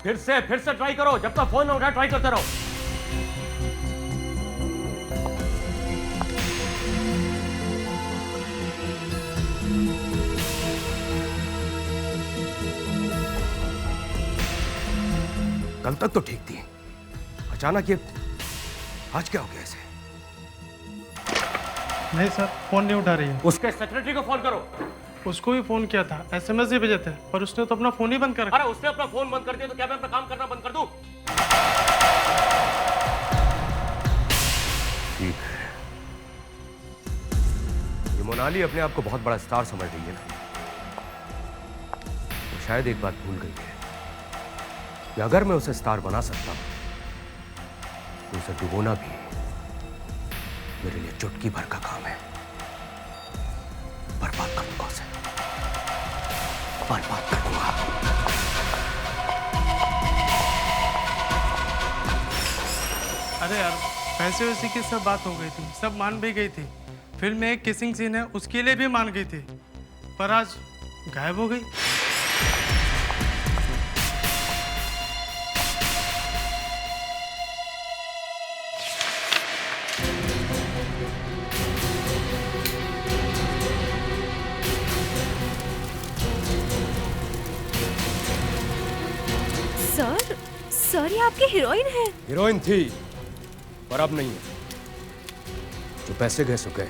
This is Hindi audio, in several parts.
फिर से ट्राई करो, जब तक फोन ना उठाए ट्राई करते रहो। कल तक तो ठीक थी, अचानक ये आज क्या हो गया इसे? नहीं सर, फोन नहीं उठा रही है। उसके सेक्रेटरी को फोन करो। उसको भी फोन किया था, एसएमएस भी भेजे थे, पर उसने तो अपना फोन ही बंद कर रखा। अरे उसने अपना फोन बंद कर दिया तो क्या मैं अपना काम करना बंद कर दूं? ठीक है, ये मोनाली अपने आप को बहुत बड़ा स्टार समझ रही है ना, तो शायद एक बात भूल गई है कि अगर मैं उसे स्टार बना सकता हूं तो उसे डुबोना भी मेरे लिए चुटकी भर का काम है। बर्बाद कर दूंगा उसे, बर्बाद कर दूंगा। अरे यार, पैसे वैसे की सब बात हो गई थी, सब मान भी गई थी। फिल्म में एक किसिंग सीन है, उसके लिए भी मान गई थी, पर आज गायब हो गई। सर ये आपकी हीरोइन है। हीरोइन थी पर अब नहीं है। जो पैसे गए सो गए,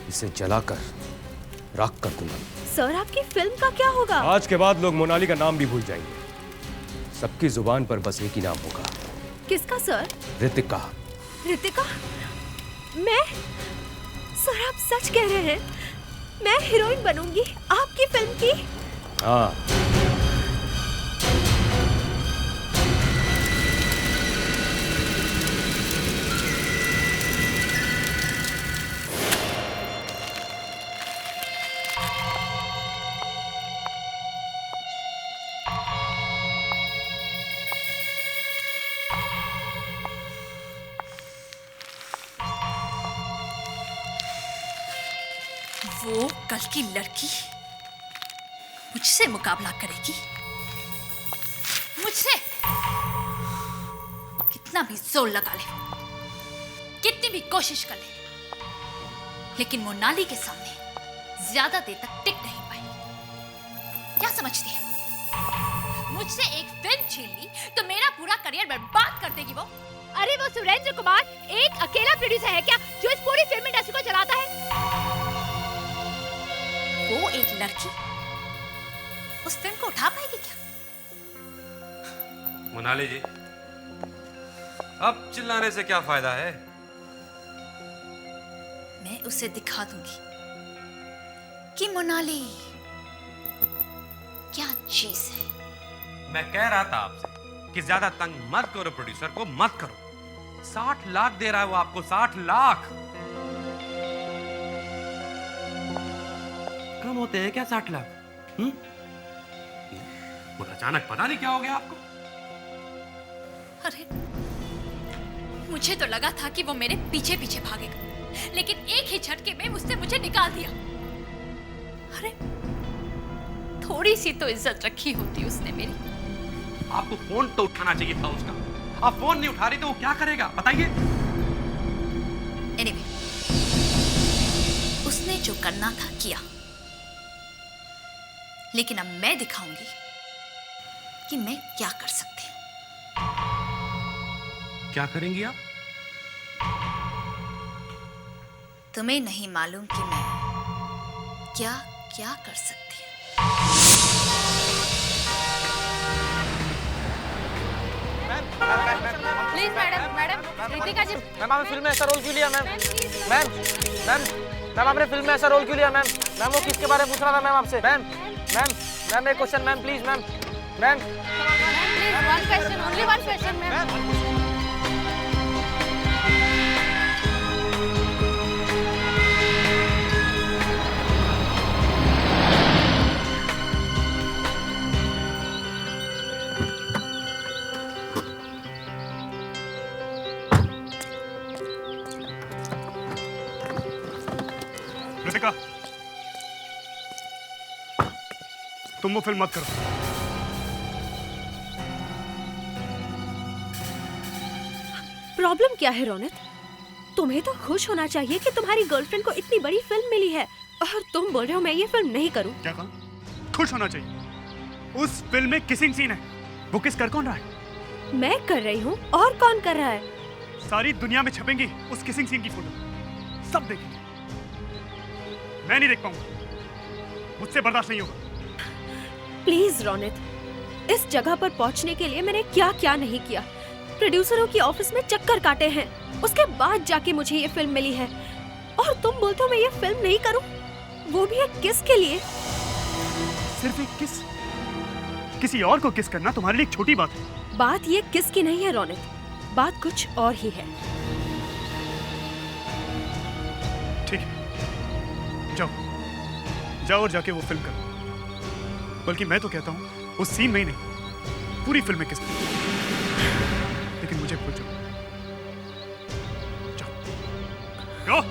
इसे जलाकर राख कर दूंगा। सर आपकी फिल्म का क्या होगा? आज के बाद लोग मोनाली का नाम भी भूल जाएंगे। सबकी जुबान पर बस एक ही नाम होगा। किसका सर? ऋतिका। ऋतिका? मैं? सर आप सच कह रहे हैं? मैं हीरोइन बनूंगी आपकी फिल्म की? हाँ। वो कल की लड़की मुझसे मुकाबला करेगी, मुझसे। कितना भी जोर लगा ले, कितनी भी कोशिश कर ले, लेकिन मोनाली के सामने ज्यादा देर तक टिक नहीं पाई। क्या समझती है? मुझसे एक फिल्म छीन ली तो मेरा पूरा करियर बर्बाद कर देगी वो। अरे वो सुरेंद्र कुमार एक अकेला प्रोड्यूसर है क्या जो इस पूरी फिल्म इंडस्ट्री को चलाता है? वो एक लड़की उस फिल्म को उठा पाएगी क्या? मोनाली जी, अब चिल्लाने से क्या फायदा है? मैं उसे दिखा दूंगी कि मोनाली क्या चीज है। मैं कह रहा था आपसे कि ज्यादा तंग मत करो, प्रोड्यूसर को मत करो। 60 लाख दे रहा है वो आपको, 60 लाख। कम होते हैं क्या 60 लाख? और अचानक पता नहीं क्या हो गया आपको। अरे मुझे तो लगा था कि वो मेरे पीछे पीछे भागेगा, लेकिन एक ही झटके में उसने मुझे निकाल दिया। अरे थोड़ी सी तो इज्जत रखी होती उसने मेरी। आपको फोन तो उठाना चाहिए था उसका। आप फोन नहीं उठा रही तो वो क्या करेगा बताइए। एनीवे, उसने जो करना था किया, लेकिन अब मैं दिखाऊंगी कि मैं क्या कर सकती हूं। क्या करेंगी आप? तुम्हें नहीं मालूम कि मैं क्या क्या कर सकती हूं। Please madam, Ritika ji. Ma'am आपने फिल्म में ऐसा रोल क्यों लिया? मैम मैम मैम मैम आपने फिल्म में ऐसा रोल क्यों लिया? मैम मैम वो किसके बारे में पूछ रहा था मैम आपसे? मैम मैम मैम एक question ma'am, please ma'am. Ma'am one question, only one question ma'am. Ritika, तुम वो फिल्म मत करो। प्रॉब्लम क्या है रोनित? तुम्हें तो खुश होना चाहिए कि तुम्हारी गर्लफ्रेंड को इतनी बड़ी फिल्म मिली है, और तुम बोल रहे हो मैं ये फिल्म नहीं करूं। क्या कहा? खुश होना चाहिए। उस फिल्म में किसिंग सीन है, वो किस कर कौन रहा है? मैं कर रही हूँ, और कौन कर रहा है? सारी दुनिया में छपेंगी उस किसिंग सीन की फोटो, सब देखेंगे। मैं नहीं देख पाऊंगा, मुझसे बर्दाश्त नहीं होगा। प्लीज रोनित, इस जगह पर पहुंचने के लिए मैंने क्या क्या नहीं किया। प्रोड्यूसरों की ऑफिस में चक्कर काटे हैं, उसके बाद जाके मुझे ये फिल्म मिली है, और तुम बोलते हो मैं ये फिल्म नहीं करूं, वो भी एक किस के लिए। सिर्फ एक किस? किसी और को किस करना तुम्हारे लिए एक छोटी बात है। बात ये किस की नहीं है रोनित, बात कुछ और ही है। ठीक है, जाओ जाओ और जाके वो फिल्म करो। बल्कि मैं तो कहता हूँ उस सीन में ही नहीं, पूरी फिल्म में किस करो। लेकिन मुझे भूल जाओ। जाओ जाओ।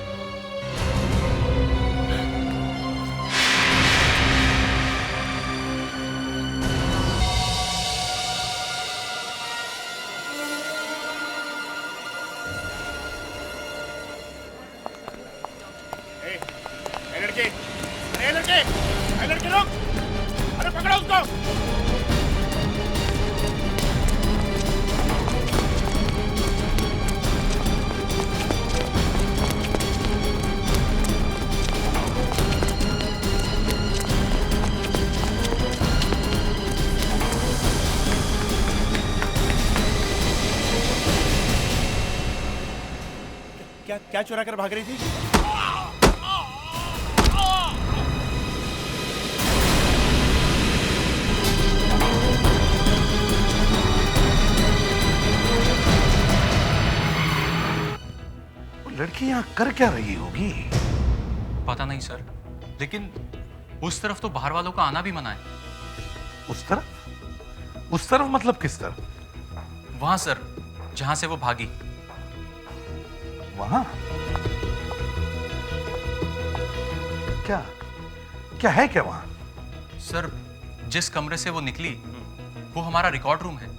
लड़के लोग, अरे पकड़ो उसको। क्या क्या चुरा कर भाग रही थी? लड़की यहाँ कर क्या रही होगी? पता नहीं सर, लेकिन उस तरफ तो बाहर वालों का आना भी मना है। उस तरफ? उस तरफ मतलब किस तरफ? वहां सर, जहां से वो भागी। वहां? क्या क्या है क्या वहां? सर, जिस कमरे से वो निकली वो हमारा रिकॉर्ड रूम है।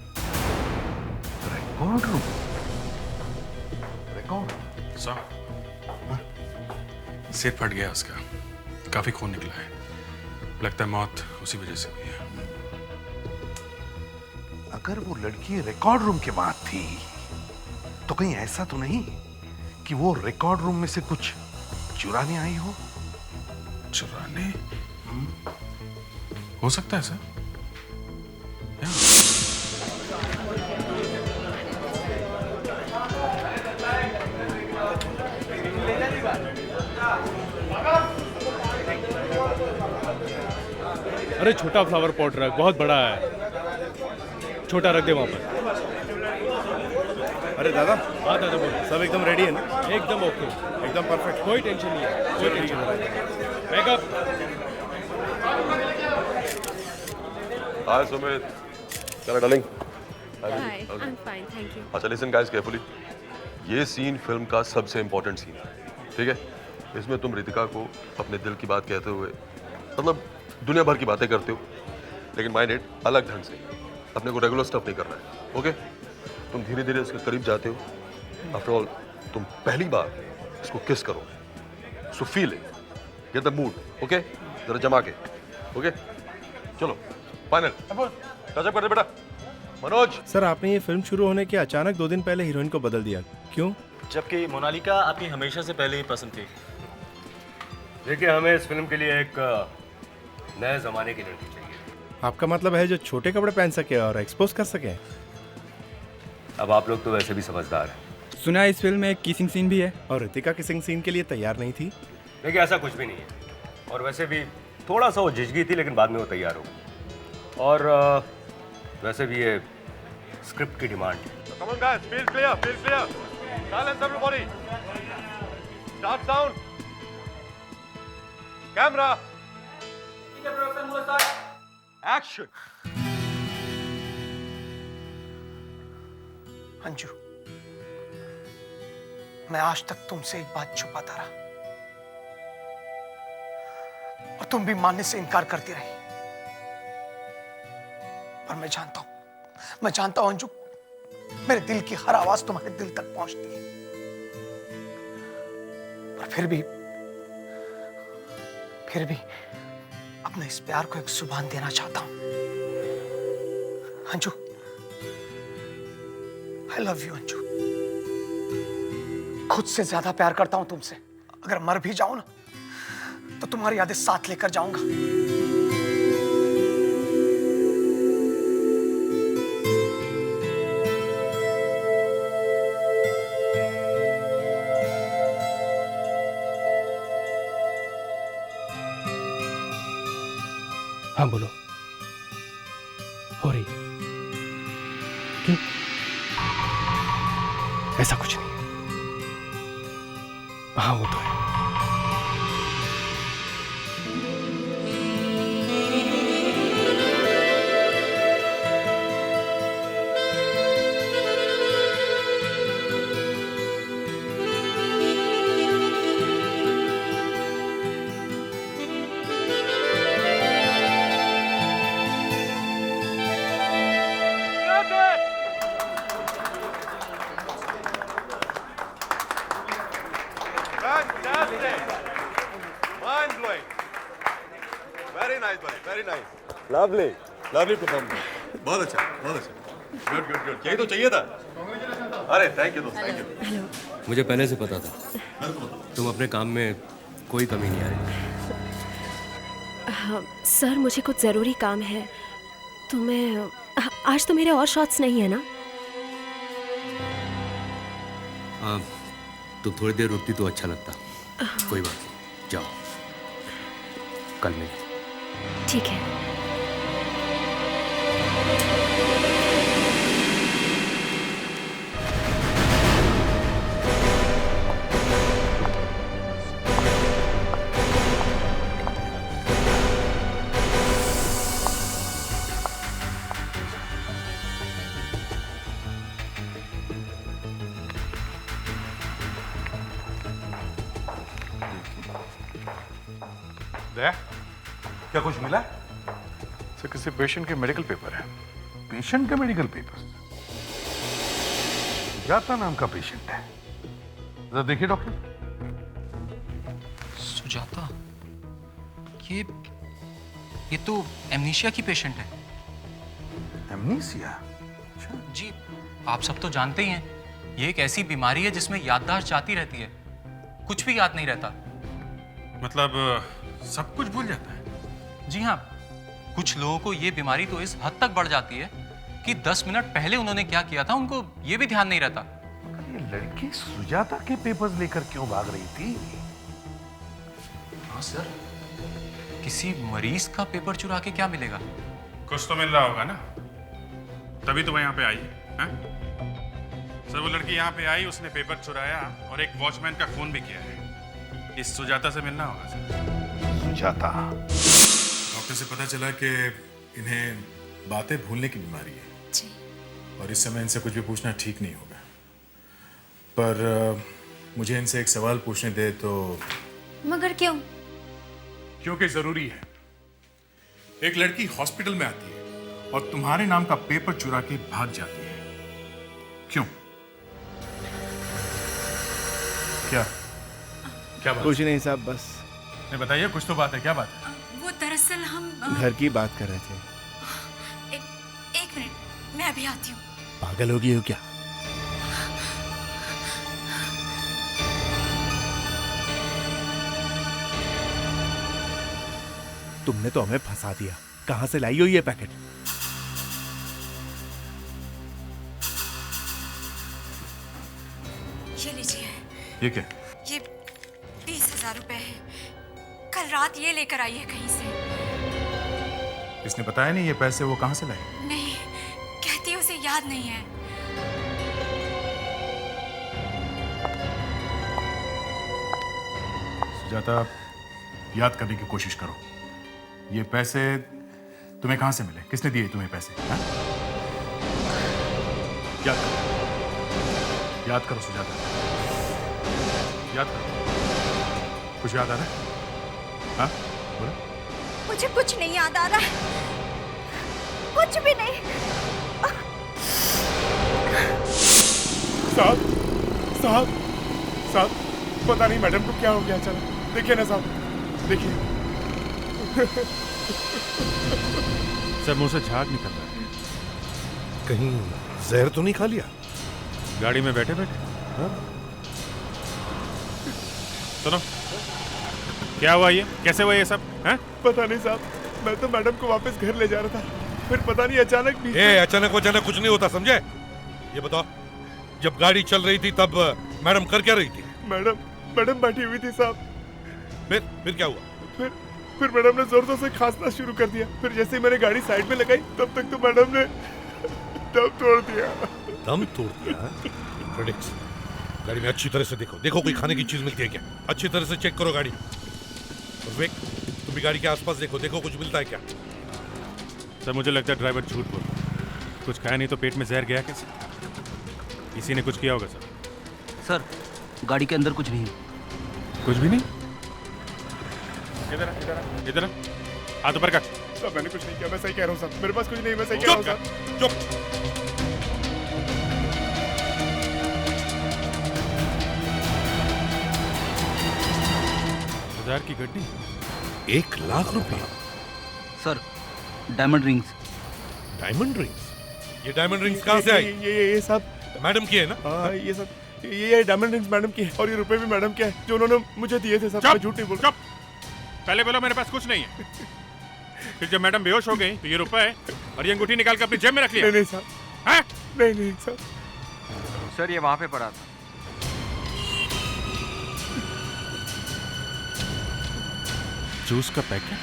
Record room? रिकॉर्ड? सिर फट गया उसका, काफी खून निकला है, लगता है मौत उसी वजह से हुई है। अगर वो लड़की रिकॉर्ड रूम के बाद थी तो कहीं ऐसा तो नहीं कि वो रिकॉर्ड रूम में से कुछ चुराने आई हो? चुराने? हो सकता है सर। अरे छोटा फ्लावर पॉट रख, बहुत बड़ा है, छोटा रख दे वहां पर। अरे दादा। हाँ दादा बोलो। सब एकदम रेडी है ना? एकदम ओके, एकदम परफेक्ट, कोई टेंशन नहीं है, कोई टेंशन नहीं। बैकअप। हाय सुमित, क्या darling? Hi, I am fine, thank you. अच्छा लिसन गाइस केयरफुली, ये सीन फिल्म का सबसे इंपॉर्टेंट सीन है, ठीक है? इसमें तुम रितिका को अपने दिल की बात कहते हुए, मतलब दुनिया भर की बातें करते हो, लेकिन माइंड इट अलग ढंग से। अपने को रेगुलर स्टफ नहीं करना है, ओके? तुम धीरे धीरे उसके करीब जाते हो। आफ्टर ऑल तुम पहली बार इसको किस करो, so feel it, get the mood, okay? जरा जमा के, ओके? चलो फाइनल टचअप कर दे बेटा। मनोज सर, आपने ये फिल्म शुरू होने के अचानक 2 दिन पहले हीरोइन को बदल दिया, क्यों? जबकि मोनालिका आपकी हमेशा से पहले ही पसंद थी। देखिए, हमें इस फिल्म के लिए एक नए जमाने की लड़की चाहिए। आपका मतलब है जो छोटे कपड़े पहन सके और एक्सपोज कर सके? अब आप लोग तो वैसे भी समझदार हैं। सुना इस फिल्म में एक किसिंग सीन भी है, और रितिका किसिंग सीन के लिए तैयार नहीं थी। देखिए, ऐसा कुछ भी नहीं है, और वैसे भी थोड़ा सा वो झिझकी थी, लेकिन बाद में वो तैयार हो गई। और वैसे भी ये स्क्रिप्ट की डिमांड है। Come on guys, feel clear, feel clear. Silence everybody. Start sound. Camera. Action. Anju, मैं आज तक तुमसे एक बात छुपाता रहा, और तुम भी मानने से इनकार करती रही। पर मैं जानता हूं अंजू, मेरे दिल की हर आवाज तुम्हारे दिल तक पहुंचती है, पर फिर भी अपने इस प्यार को एक जुबान देना चाहता हूं। Anju, I love you Anju. खुद से ज्यादा प्यार करता हूं तुमसे। अगर मर भी जाऊं ना, तो तुम्हारी यादें साथ लेकर जाऊंगा। हाँ बोलो, हो रही? क्यों? ऐसा कुछ नहीं। हाँ वो तो है। लवली लवली परफॉर्मेंस, बहुत अच्छा, बहुत अच्छा, गुड गुड गुड, यही तो चाहिए था। अरे थैंक यू दोस्त, थैंक यू। मुझे पहले से पता था तुम अपने काम में कोई कमी नहीं आ रही। हाँ, सर मुझे कुछ ज़रूरी काम है, तो मैं आज तो मेरे और शॉट्स नहीं है ना। तुम थोड़ी देर रुकती तो अच्छा लगता। कोई बात नहीं, जाओ, कल मिलेंगे। ठीक है। दया, क्या कुछ मिला? सर किसी पेशेंट के मेडिकल पेपर है। पेशेंट का मेडिकल पेपर? सुजाता नाम का पेशेंट है। जरा देखिए डॉक्टर। सुजाता? ये तो एमनीशिया की पेशेंट है। एमनीशिया? जी, आप सब तो जानते ही हैं, ये एक ऐसी बीमारी है जिसमें याददाश्त जाती रहती है, कुछ भी याद नहीं रहता। मतलब सब कुछ भूल जाता है? जी हाँ, कुछ लोगों को ये बीमारी तो इस हद तक बढ़ जाती है कि 10 मिनट पहले उन्होंने क्या किया था उनको ये भी ध्यान नहीं रहता। ये लड़की सुजाता के पेपर्स लेकर क्यों भाग रही थी? हाँ सर, किसी मरीज का पेपर चुरा के क्या मिलेगा? कुछ तो मिल रहा होगा ना, तभी तो मैं यहाँ पे आई है। सर वो लड़की यहाँ पे आई, उसने पेपर चुराया और एक वॉचमैन का खून भी किया है। इस सुजाता से मिलना होगा सर। सुजाता? डॉक्टर से पता चला कि इन्हें बातें भूलने की बीमारी है जी। और इस समय इनसे कुछ भी पूछना ठीक नहीं होगा। पर मुझे इनसे एक सवाल पूछने दे तो। मगर क्यों? क्योंकि जरूरी है। एक लड़की हॉस्पिटल में आती है और तुम्हारे नाम का पेपर चुरा के भाग जाती है, क्यों? क्या क्या बात? कुछ नहीं साहब, बस। नहीं बताइए, कुछ तो बात है, क्या बात है? वो दरअसल हम घर की बात कर रहे थे। एक मिनट, मैं अभी आती हूँ। पागल हो गई हो क्या? तुमने तो हमें फंसा दिया। कहां से लाई हो ये पैकेट? ये लीजिए। ये क्या? ये 20,000 रुपए है। कल रात ये लेकर आई है कहीं से। इसने बताया नहीं ये पैसे वो कहां से लाए? नहीं, कहती है उसे याद नहीं है। सुजाता, याद करने की कोशिश करो। ये पैसे तुम्हें कहां से मिले? किसने दिए तुम्हें पैसे? हा? याद करो, याद करो सुजाता, याद करो। कुछ याद आ रहा है? हाँ बोलो। मुझे कुछ नहीं याद आ रहा है, कुछ भी नहीं। साहब साहब साहब, पता नहीं मैडम को क्या हो गया अचानक। देखिए ना साहब, देखिए। सर मुंह से झाग निकल रहा है। कहीं जहर तो नहीं खा लिया? गाड़ी में बैठे बैठे। हाँ? सुनो, क्या हुआ ये? कैसे हुआ ये सब? हैं? पता नहीं साहब, मैं तो मैडम को वापस घर ले जा रहा था, फिर पता नहीं अचानक भी। अचानक कुछ नहीं होता, समझे? ये बताओ, जब गाड़ी चल रही थी तब मैडम कर क्या रही थी? मैडम बैठी हुई थी साहब। फिर क्या हुआ? फिर मैडम ने जोर जोर से खांसना शुरू कर दिया। फिर जैसे ही मैंने गाड़ी साइड में लगाई, तब तक तो मैडम ने दम तोड़ दिया। दम तोड़ दिया? प्रेडिक्स, गाड़ी में अच्छी तरह से देखो कोई खाने की चीज मिलती है क्या? अच्छी तरह से चेक करो गाड़ी। और विक, तुम भी गाड़ी के आसपास देखो कुछ मिलता है क्या? सर मुझे लगता है ड्राइवर झूठ बोल रहा है। कुछ खाया नहीं तो पेट में जहर गया कैसे? किसी ने कुछ किया होगा सर। सर गाड़ी के अंदर कुछ नहीं है। कुछ भी नहीं? इधर हाथ ऊपर कर। साहब मैंने कुछ नहीं किया, मैं सही कह रहा हूँ साहब, मेरे पास कुछ नहीं, मैं सही कह रहा हूँ साहब। चुप। हजार की गड्डी, 1 लाख रुपए? Sir diamond rings. Diamond rings? ये डायमंड रिंग्स कहाँ से आई? ये सब मैडम की है ना? हाँ, ये सब ये डायमंड रिंग्स मैडम की है, और ये रुपए भी मैडम के हैं जो उन्होंने मुझे दिए थे साहब। मैं झूठ नहीं बोल रहा। पहले बोलो मेरे पास कुछ नहीं है, फिर जब मैडम बेहोश हो गई तो ये रुपए और ये अंगूठी निकाल कर अपनी जेब में रख लिया। नहीं साहब, हैं? नहीं साहब। सर ये वहाँ पे पड़ा था। जूस का पैकेट?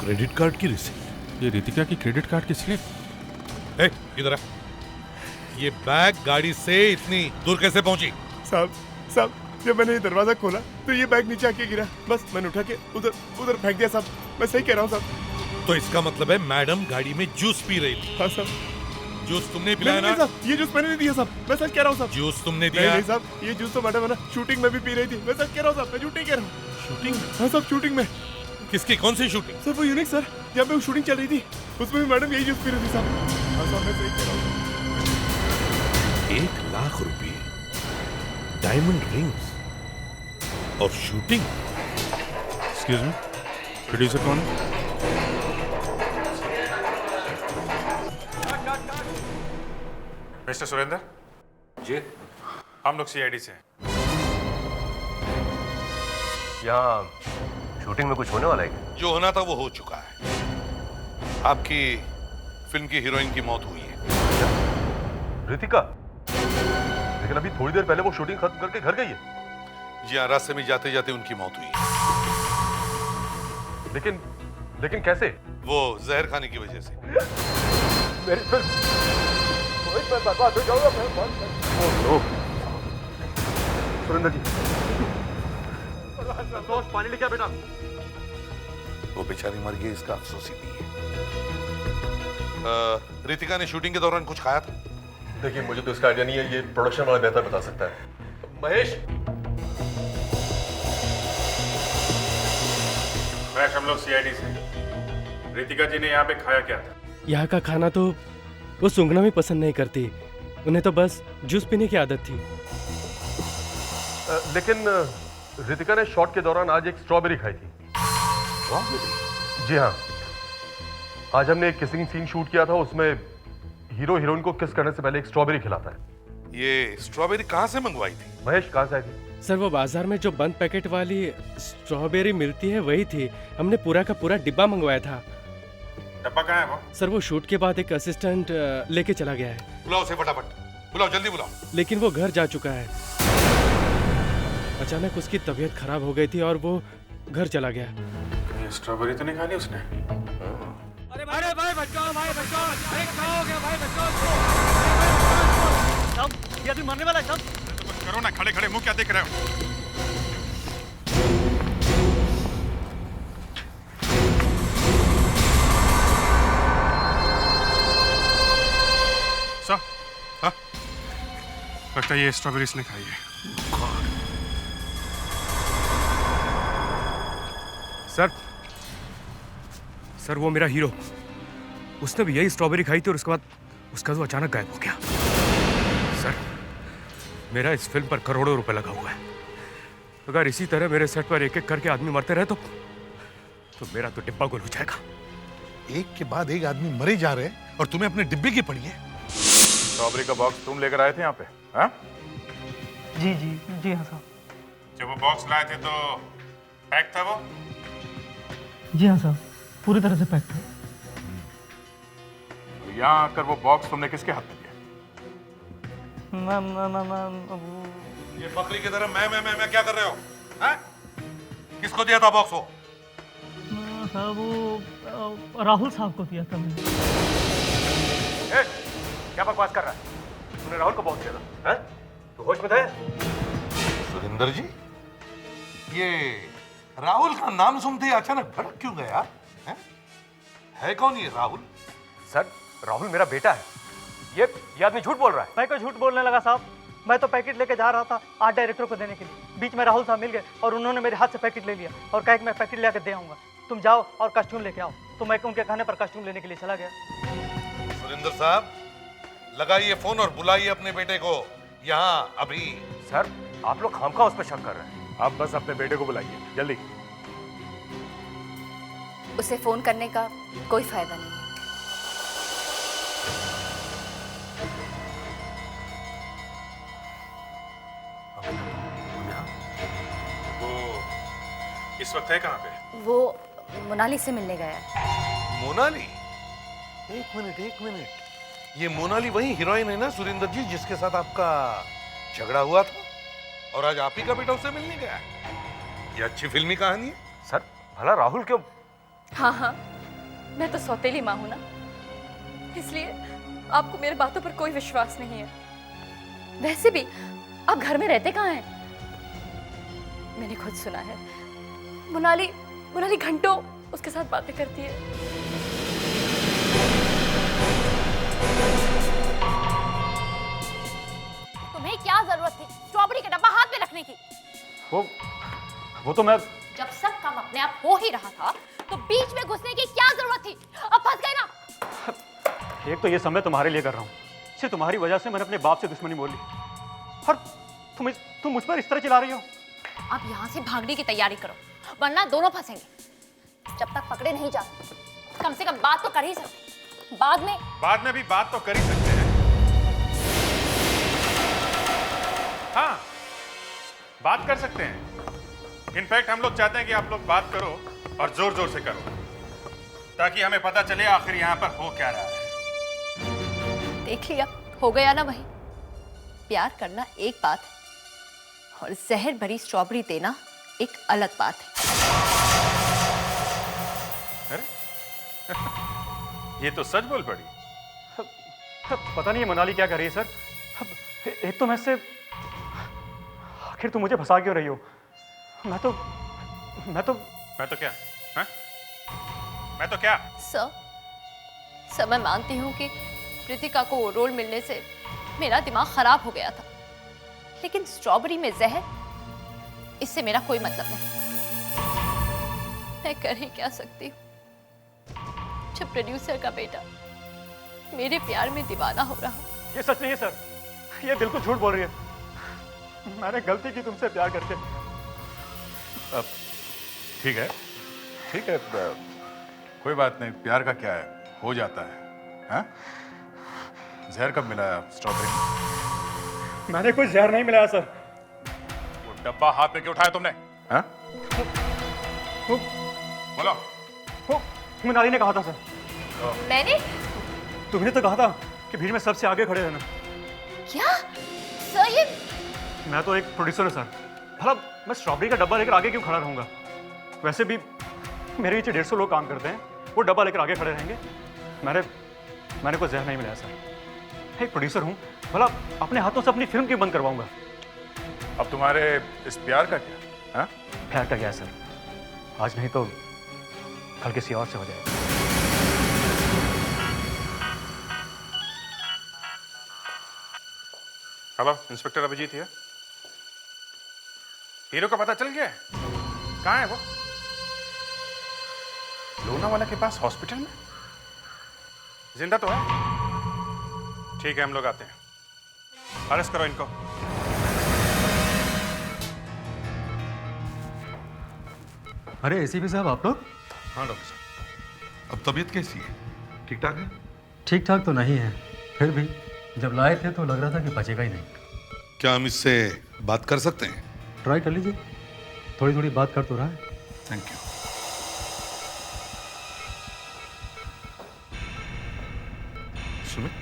क्रेडिट कार्ड की रिसीट? ये रितिका की क्रेडिट कार्ड की स्लिप? इधर आ। ये बैग गाड़ी से इतनी दूर कैसे पहुंची? साहब जब मैंने ये दरवाजा खोला तो ये बैग नीचे आके गिरा, बस मैंने उठा के उधर फेंक दिया साहब। मैं सही कह रहा हूँ साहब। तो इसका मतलब है मैडम गाड़ी में जूस पी रही थी? हाँ साहब। जूस तुमने पिलाया ना? साहब ये जूस मैंने नहीं दिया साहब, मैं सच कह रहा हूँ साहब। जूस तुमने दिया? नहीं साहब, ये जूस तो मैडम है ना शूटिंग में भी पी रही थी। मैं सच कह रहा हूँ साहब, मैं झूठ नहीं कह रहा हूँ। शूटिंग? हाँ साहब शूटिंग में। किसकी, कौन सी शूटिंग? सर वो यूनिक सर, जब वो शूटिंग चल रही थी उसमें भी मैडम यही जूस पी रही थी साहब। हाँ साहब मैं सही कह रहा हूँ। 1 लाख रुपए, डायमंड रिंग्स और शूटिंग? एक्सक्यूज मी, प्रोड्यूसर कौन है? मिस्टर सुरेंद्र जी, हम लोग सीआईडी से हैं। यहाँ शूटिंग में कुछ होने वाला है क्या? जो होना था वो हो चुका है। आपकी फिल्म की हीरोइन की मौत हुई है। रितिका? लेकिन अभी थोड़ी देर पहले वो शूटिंग खत्म करके घर गई है। जी हाँ, रास्ते में जाते जाते उनकी मौत हुई है। लेकिन कैसे? वो जहर खाने की वजह से। मेरी फिल्म मैं बर्बाद हो जाऊंगा। सुरेंद्र जी, संतोष पानी लेके आ बेटा। वो बेचारी मर गई, इसका अफसोस ही नहीं है। रितिका ने शूटिंग के दौरान कुछ खाया था? देखिए मुझे तो इसका आइडिया नहीं है, ये प्रोडक्शन वाला बेहतर बता सकता है। महेश, हम लोग सीआईडी से। रितिका जी ने यहाँ पे खाया क्या था? यहाँ का खाना तो वो सूंघना भी पसंद नहीं करती, उन्हें तो बस जूस पीने की आदत थी। लेकिन रितिका ने शॉट के दौरान आज एक स्ट्रॉबेरी खाई थी। जी हाँ, आज हमने एक किसिंग सीन शूट किया था, उसमें हीरो हीरोइन को किस करने से पहले एक स्ट्रॉबेरी खिलाता है। ये स्ट्रॉबेरी कहाँ से मंगवाई थी? महेश, कहाँ से आई थी? सर वो बाजार में जो बंद पैकेट वाली स्ट्रॉबेरी मिलती है वही थी, हमने पूरा का पूरा डिब्बा मंगवाया था। डब्बा कहाँ है वो? सर वो शूट के बाद एक असिस्टेंट लेके चला गया है। बुलाओ उसे फटाफट, बुलाओ जल्दी बुलाओ। लेकिन वो घर जा चुका है, अचानक उसकी तबीयत खराब हो गई थी और वो घर चला गया। स्ट्रॉबेरी तो नहीं खानी उसने? अरे भाई बचाओ, अरे क्या हो गया भाई, बचाओ। साहब ये आदमी मरने वाला है साहब। कुछ करो ना, खड़े खड़े मुंह क्या देख रहे हो? सर, हाँ? लगता है ये स्ट्रॉबेरी इसने खाई है। सर वो मेरा हीरो उसने भी यही स्ट्रॉबेरी खाई थी और उसके बाद उसका तो अचानक गायब हो गया। सर, मेरा इस फिल्म पर करोड़ों रुपए लगा हुआ है। अगर इसी तरह मेरे सेट पर एक एक करके आदमी मरते रहे तो मेरा तो डिब्बा गुल हो जाएगा। एक के बाद एक आदमी मरे जा रहे हैं और तुम्हें अपने डिब्बे की पड़ी है। स्ट्रॉबेरी का बॉक्स तुम लेकर आए थे यहाँ पे? हाँ? जी जी जी हाँ साहब। जब वो बॉक्स लाए थे तो पैक था वो? जी हाँ साहब, पूरी तरह से पैक था। तो यहाँ आकर वो बॉक्स तुमने किसके हाथ में दिया? ये बकरी की तरह मैं क्या कर रहे हो? हैं? किसको दिया था बॉक्स वो? साहब वो राहुल साहब को दिया था मैंने। क्या बकवास कर रहा है? तूने राहुल को बॉक्स दिया था? हैं? तू होश में था? सुरेंद्र जी, ये राहुल का नाम सुनते ही अचानक भड़क क्यों गया? है कौन ये राहुल? सर, राहुल मेरा बेटा है। ये आदमी झूठ बोल रहा है। मैं क्यों झूठ बोलने लगा साहब? मैं तो पैकेट लेके जा रहा था आर्ट डायरेक्टर को देने के लिए। बीच में राहुल साहब मिल गए और उन्होंने मेरे हाथ से पैकेट ले लिया और कहा कि मैं पैकेट लेकर दे आऊंगा, तुम जाओ और कॉस्ट्यूम लेके आओ। तो मैं उनके कहने पर कॉस्ट्यूम लेने के लिए चला गया। सुरेंद्र साहब, लगाइए फोन और बुलाइए अपने बेटे को यहाँ अभी। सर, आप लोग खामखा उस पर शक कर रहे हैं। आप बस अपने बेटे को बुलाइए जल्दी। उसे फोन करने का कोई फायदा नहीं है। वो इस वक्त है कहाँ पे? वो मोनाली से मिलने गया है। मोनाली? एक मिनट, ये मोनाली वही हीरोइन है ना सुरेंद्र जी, जिसके साथ आपका झगड़ा हुआ था और आज आप ही का बेटा उससे मिलने गया? ये अच्छी फिल्मी कहानी है। सर, भला राहुल क्यों? हाँ, मैं तो सौतेली माँ हूं ना, इसलिए आपको मेरे बातों पर कोई विश्वास नहीं है। वैसे भी आप घर में रहते कहाँ हैं? मैंने खुद सुना है मोनाली घंटों उसके साथ बातें करती है। तुम्हें क्या जरूरत थी स्ट्रॉबेरी का डब्बा हाथ में रखने की? वो तो मैं जब सब काम अपने आप हो ही रहा था तो बीच में घुसने की क्या जरूरत थी? अब फंस गए ना। एक तो ये समय तुम्हारे लिए कर रहा हूँ, सिर्फ तुम्हारी वजह से मैंने अपने बाप से दुश्मनी बोल ली और तुम मुझ पर इस तरह चिल्ला रही हो। आप यहाँ से भागने की तैयारी करो, वरना दोनों फंसेंगे। जब तक पकड़े नहीं जाते कम से कम बात तो कर ही सकते। बाद में भी बात तो कर ही सकते हैं। हाँ, बात कर सकते हैं। इनफैक्ट हम लोग चाहते हैं कि आप लोग बात करो और जोर जोर से करो, ताकि हमें पता चले आखिर यहाँ पर हो क्या रहा है। देख लिया, हो गया ना वही। प्यार करना एक बात है और जहर भरी स्ट्रॉबेरी देना एक अलग बात है। अरे ये तो सच बोल पड़ी। पता नहीं है मोनाली क्या कर रही है सर। एक तो मैं से आखिर तुम मुझे फंसा क्यों रही हो? मैं तो क्या? हाँ? मैं तो क्या? सर मैं मानती हूँ कि प्रीतिका को वो रोल मिलने से मेरा दिमाग खराब हो गया था, लेकिन स्ट्रॉबेरी में जहर, इससे मेरा कोई मतलब नहीं। मैं कर ही क्या सकती हूँ जब प्रोड्यूसर का बेटा मेरे प्यार में दीवाना हो रहा। ये सच नहीं है सर, ये बिल्कुल झूठ बोल रही है। मैंने गलती की तुमसे प्यार करके। अब ठीक है, कोई बात नहीं। प्यार का क्या है, हो जाता है। हाँ? जहर कब मिलाया स्ट्रॉबेरी में? मैंने कोई जहर नहीं मिलाया सर। वो डब्बा हाथ में क्यों उठाया तुमने? हाँ? बोलो। मोनाली ने कहा था सर। मैंने? तुमने तो कहा था कि भीड़ में सबसे आगे खड़े रहना। क्या सर? ये मैं तो एक प्रोड्यूसर हूँ सर, भला मैं स्ट्रॉबेरी का डब्बा लेकर आगे क्यों खड़ा रहूंगा? वैसे भी मेरे नीचे 150 लोग काम करते हैं, वो डब्बा लेकर आगे खड़े रहेंगे। मैंने कोई जहर नहीं मिलाया सर। एक प्रोड्यूसर हूँ, भला अपने हाथों से अपनी फिल्म क्यों बंद करवाऊंगा? अब तुम्हारे इस प्यार का क्या? हाँ? प्यार का क्या है सर? आज नहीं तो कल किसी और से हो जाएगा। हेलो, इंस्पेक्टर अभिजीत है। हीरो का पता चल गया? कहाँ है वो? लोनावाला के पास हॉस्पिटल में? जिंदा तो है? ठीक है, हम लोग आते हैं। अरेस्ट करो इनको। अरे एसीपी साहब, आप लोग? हाँ डॉक्टर साहब, अब तबीयत कैसी है? ठीक ठाक है? ठीक ठाक तो नहीं है, फिर भी जब लाए थे तो लग रहा था कि बचेगा ही नहीं। क्या हम इससे बात कर सकते हैं? ट्राई कर लीजिए, थोड़ी थोड़ी बात कर तो रहा है। Thank you. सुमित,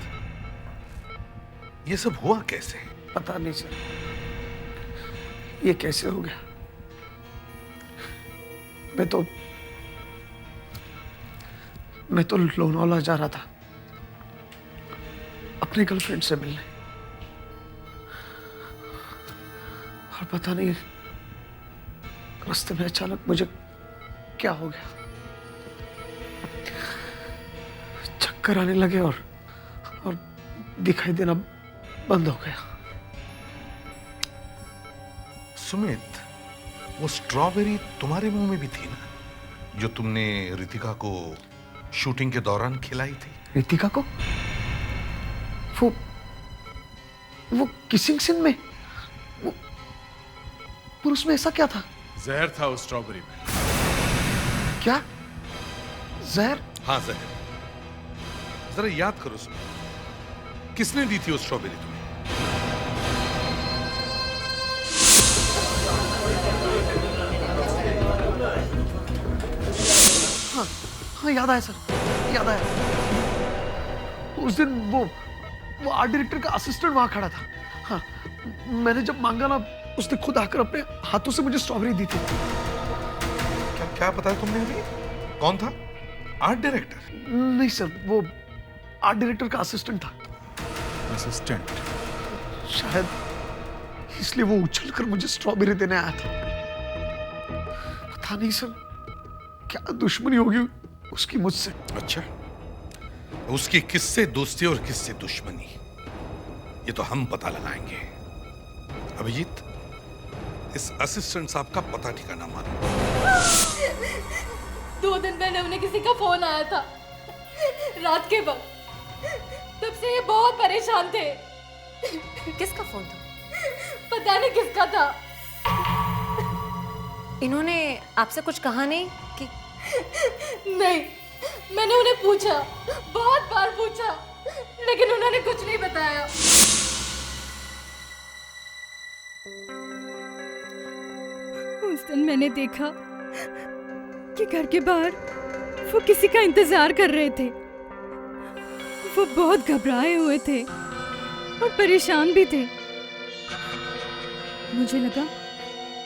ये सब हुआ कैसे? पता नहीं सर, ये कैसे हो गया। मैं तो लोनावाला जा रहा था अपनी गर्लफ्रेंड से मिलने, और पता नहीं रास्ते में अचानक मुझे क्या हो गया, चक्कर आने लगे और दिखाई देना बंद हो गया। सुमित, वो स्ट्रॉबेरी तुम्हारे मुंह में भी थी ना, जो तुमने रितिका को शूटिंग के दौरान खिलाई थी? रितिका को? वो किसिंग सीन में वो उसमें ऐसा क्या था? जहर था उस स्ट्रॉबेरी में। क्या जहर? हाँ जहर। जरा याद करो सुमित, किसने दी थी वो स्ट्रॉबेरी तुम्हें? हाँ याद आया सर, याद आया। उस दिन वो आर्ट डायरेक्टर का असिस्टेंट वहां खड़ा था। हाँ, मैंने जब मांगा ना, उसने खुद आकर अपने हाथों से मुझे स्ट्रॉबेरी दी थी। क्या बताया तुमने अभी? कौन था? Art director? नहीं सर, वो आर्ट डायरेक्टर का असिस्टेंट था। असिस्टेंट? शायद इसलिए वो उछलकर मुझे स्ट्रॉबेरी देने आया था। पता नहीं सर, क्या दुश्मनी होगी उसकी मुझसे। अच्छा, उसकी किससे दोस्ती और किससे दुश्मनी, ये तो हम पता लगाएंगे। अभिजीत, इस असिस्टेंट साहब का पता ठिकाना मारो। 2 दिन पहले उन्हें किसी का फोन आया था, रात के वक्त। तब से ये बहुत परेशान थे। किसका फोन था? पता नहीं किसका था। इन्होंने आपसे कुछ कहा नहीं कि? नहीं, मैंने उन्हें पूछा, बहुत बार पूछा, लेकिन उन्होंने कुछ नहीं बताया। उस दिन मैंने देखा कि घर के बाहर वो किसी का इंतजार कर रहे थे। वो बहुत घबराए हुए थे और परेशान भी थे। मुझे लगा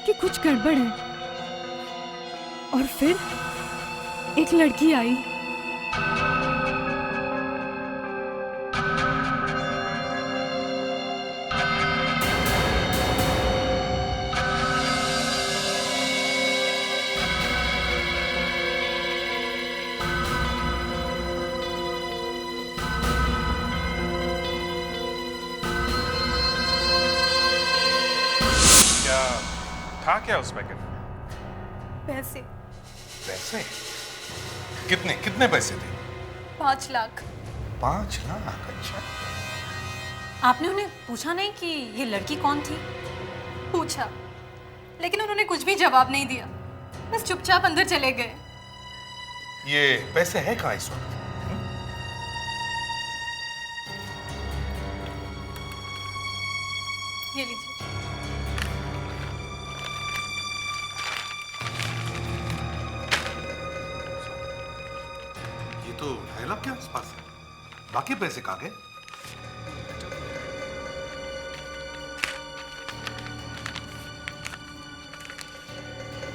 कि कुछ गड़बड़ है, और फिर एक लड़की आई। क्या उस पैकेट में? पैसे। पैसे? कितने कितने पैसे थे? 5 लाख। 5 लाख? अच्छा। आपने उन्हें पूछा नहीं कि ये लड़की कौन थी? पूछा, लेकिन उन्होंने कुछ भी जवाब नहीं दिया, बस चुपचाप अंदर चले गए। ये पैसे है कहाँ इस वक्त? ये लीजिए। तो 2.5 लाख के आसपास है। बाकी पैसे कहाँ गए?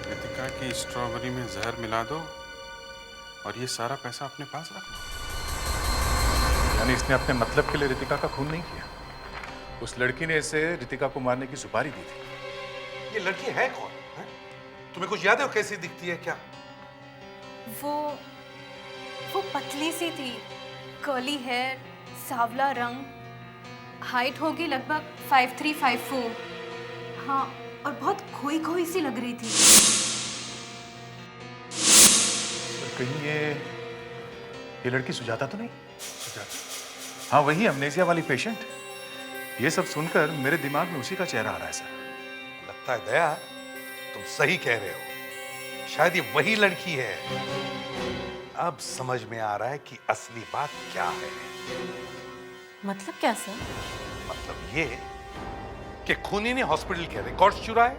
रितिका की स्ट्रॉबेरी में जहर मिला दो और ये सारा पैसा अपने पास रख लो। यानी इसने अपने मतलब के लिए रितिका का खून नहीं किया। उस लड़की ने इसे रितिका को मारने की सुपारी दी थी। ये लड़की है कौन? है? तुम्हें कुछ याद है वो कैसी दिखती है क्या? वो पतली सी थी, कर्ली हेयर, सांवला रंग, हाइट होगी लगभग 5'3", 5'4". हाँ, और बहुत खोई खोई सी लग रही थी। कहीं ये लड़की सुजाता तो नहीं? हाँ, वही अमनेसिया वाली पेशेंट। ये सब सुनकर मेरे दिमाग में उसी का चेहरा आ रहा है सर। लगता है दया तुम सही कह रहे हो, शायद ये वही लड़की है। अब समझ में आ रहा है कि असली बात क्या है। मतलब क्या सर? मतलब ये कि खूनी ने हॉस्पिटल के रिकॉर्ड्स चुराए,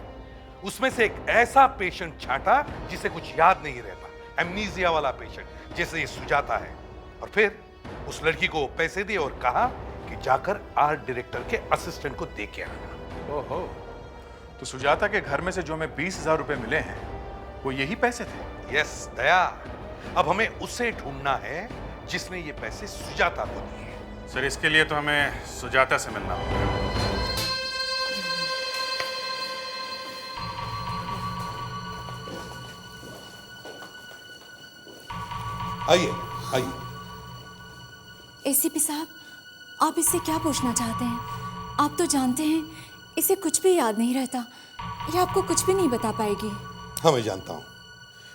उसमें से एक ऐसा पेशेंट छाटा जिसे कुछ याद नहीं रहता, एमनीजिया वाला पेशेंट जैसे ये सुजाता है, और फिर उस लड़की को पैसे दिए और कहा कि जाकर आर्ट डायरेक्टर के असिस्टेंट को दे के आना। ओहो, तो सुजाता के घर में से जो हमें 20,000 रुपए मिले हैं वो यही पैसे थे? यस दया, अब हमें उसे ढूंढना है जिसने ये पैसे सुजाता को दिए। सर इसके लिए तो हमें सुजाता से मिलना होगा। आइए आइए। एसीपी साहब, आप इससे क्या पूछना चाहते हैं? आप तो जानते हैं इसे कुछ भी याद नहीं रहता, ये आपको कुछ भी नहीं बता पाएगी। हाँ मैं जानता हूं।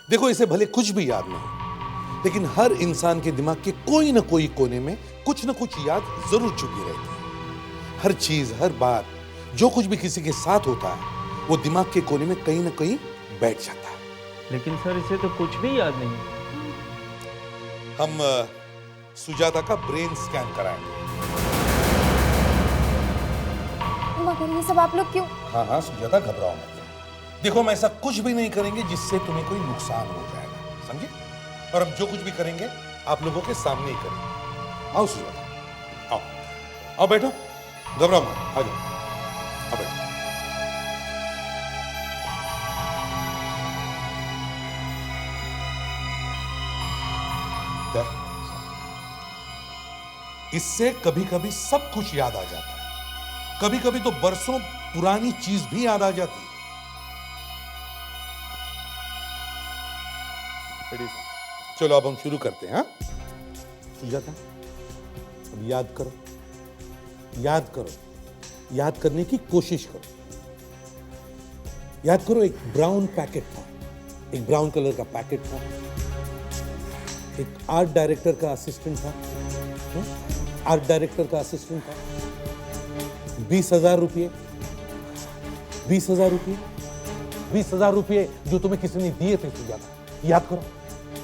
देखो इसे भले कुछ भी याद नहीं, लेकिन हर इंसान के दिमाग के कोई ना कोई कोने में कुछ ना कुछ याद जरूर छुपी रहती है। हर चीज, हर बात, जो कुछ भी किसी के साथ होता है वो दिमाग के कोने में कहीं ना कहीं बैठ जाता है। लेकिन सर इसे तो कुछ भी याद नहीं। हम सुजाता का ब्रेन स्कैन कराएंगे। मगर ये सब आप लोग क्यों? हाँ हाँ सुजाता, घबराओ मत। देखो हम ऐसा कुछ भी नहीं करेंगे जिससे तुम्हें कोई नुकसान हो जाएगा, समझे? और हम जो कुछ भी करेंगे आप लोगों के सामने ही करेंगे। आओ सुजाता, आओ आओ, बैठो, घबराओ मत, आ जाओ, आओ बैठो। इससे कभी कभी सब कुछ याद आ जाता है, कभी कभी तो बरसों पुरानी चीज भी याद आ जाती है। चलो अब हम शुरू करते हैं। हाँ सुजाता, अब याद करो, याद करो, याद करने की कोशिश करो। याद करो, एक ब्राउन पैकेट था, एक ब्राउन कलर का पैकेट था, एक आर्ट डायरेक्टर का असिस्टेंट था, आर्ट डायरेक्टर का असिस्टेंट था, 20,000 रुपये, 20,000 रुपये, 20,000 रुपये जो तुम्हें किसी ने दिए थे सुजाता। याद करो,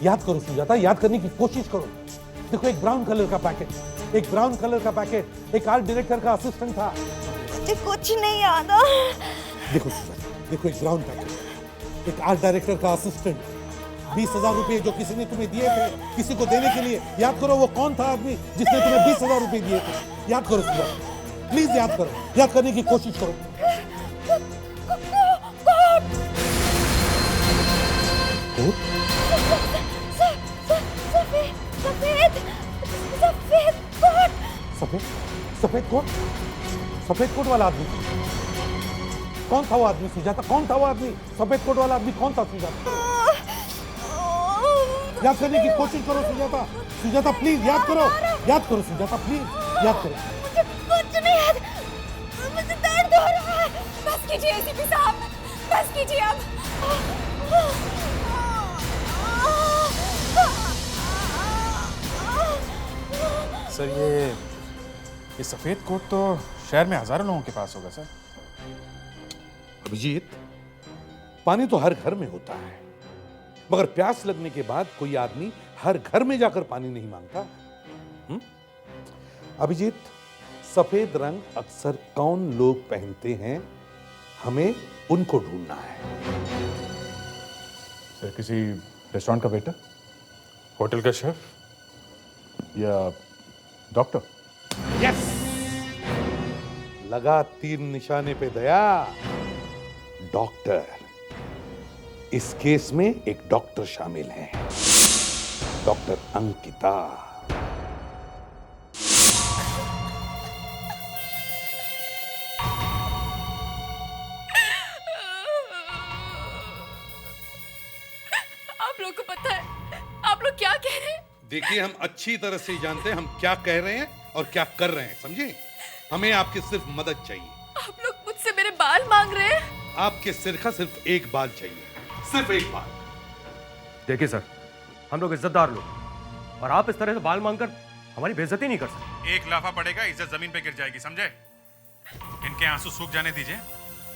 याद करो सुजाता, याद करने की कोशिश करो। देखो एक ब्राउन कलर का पैकेट, एक ब्राउन कलर का पैकेट, एक आर्ट डायरेक्टर का असिस्टेंट था। मुझे कुछ नहीं याद। देखो सुजाता, देखो एक ब्राउन पैकेट, एक आर्ट डायरेक्टर का असिस्टेंट, 20,000 रुपये जो किसी ने तुम्हें दिए थे किसी को देने के लिए। याद करो वो कौन था आदमी जिसने तुम्हें 20,000 रुपये दिए थे। याद करो सुजाता, प्लीज याद करो, याद करने की कोशिश करो। सफेद सफेद कोट, सफेद कोट वाला आदमी कौन था? वो आदमी सुजाता, कौन था वो आदमी? सफेद कोट वाला आदमी कौन था सुजाता? याद करने की कोशिश करो सुजाता, सुजाता प्लीज याद करो, याद करो सुजाता प्लीज याद करो। मुझे कुछ नहीं याद, मुझे दर्द हो रहा है। बस कीजिए एसीपी साहब, बस कीजिए अब। सर ये सफेद कोट तो शहर में हजारों लोगों के पास होगा सर। अभिजीत, पानी तो हर घर में होता है, मगर प्यास लगने के बाद कोई आदमी हर घर में जाकर पानी नहीं मांगता। अभिजीत, सफेद रंग अक्सर कौन लोग पहनते हैं, हमें उनको ढूंढना है। सर किसी रेस्टोरेंट का वेटर, होटल का शेफ या डॉक्टर? यस, लगा तीर निशाने पे दया, डॉक्टर। इस केस में एक डॉक्टर शामिल है, डॉक्टर अंकिता। आप लोग को पता है आप लोग क्या कह रहे हैं? देखिए हम अच्छी तरह से जानते हैं हम क्या कह रहे हैं और क्या कर रहे हैं, समझे? हमें आपकी सिर्फ मदद चाहिए। आप लोग मुझसे मेरे बाल मांग रहे हैं? आपके सिर का सिर्फ एक बाल चाहिए, सिर्फ एक बाल। देखिए सर, हम लोग इज्जतदार लोग, और आप इस तरह से बाल मांगकर हमारी बेइज्जती नहीं कर सकते। एक लाफा पड़ेगा, इज्जत जमीन पे गिर जाएगी, समझे? इनके आंसू सूख जाने दीजिए,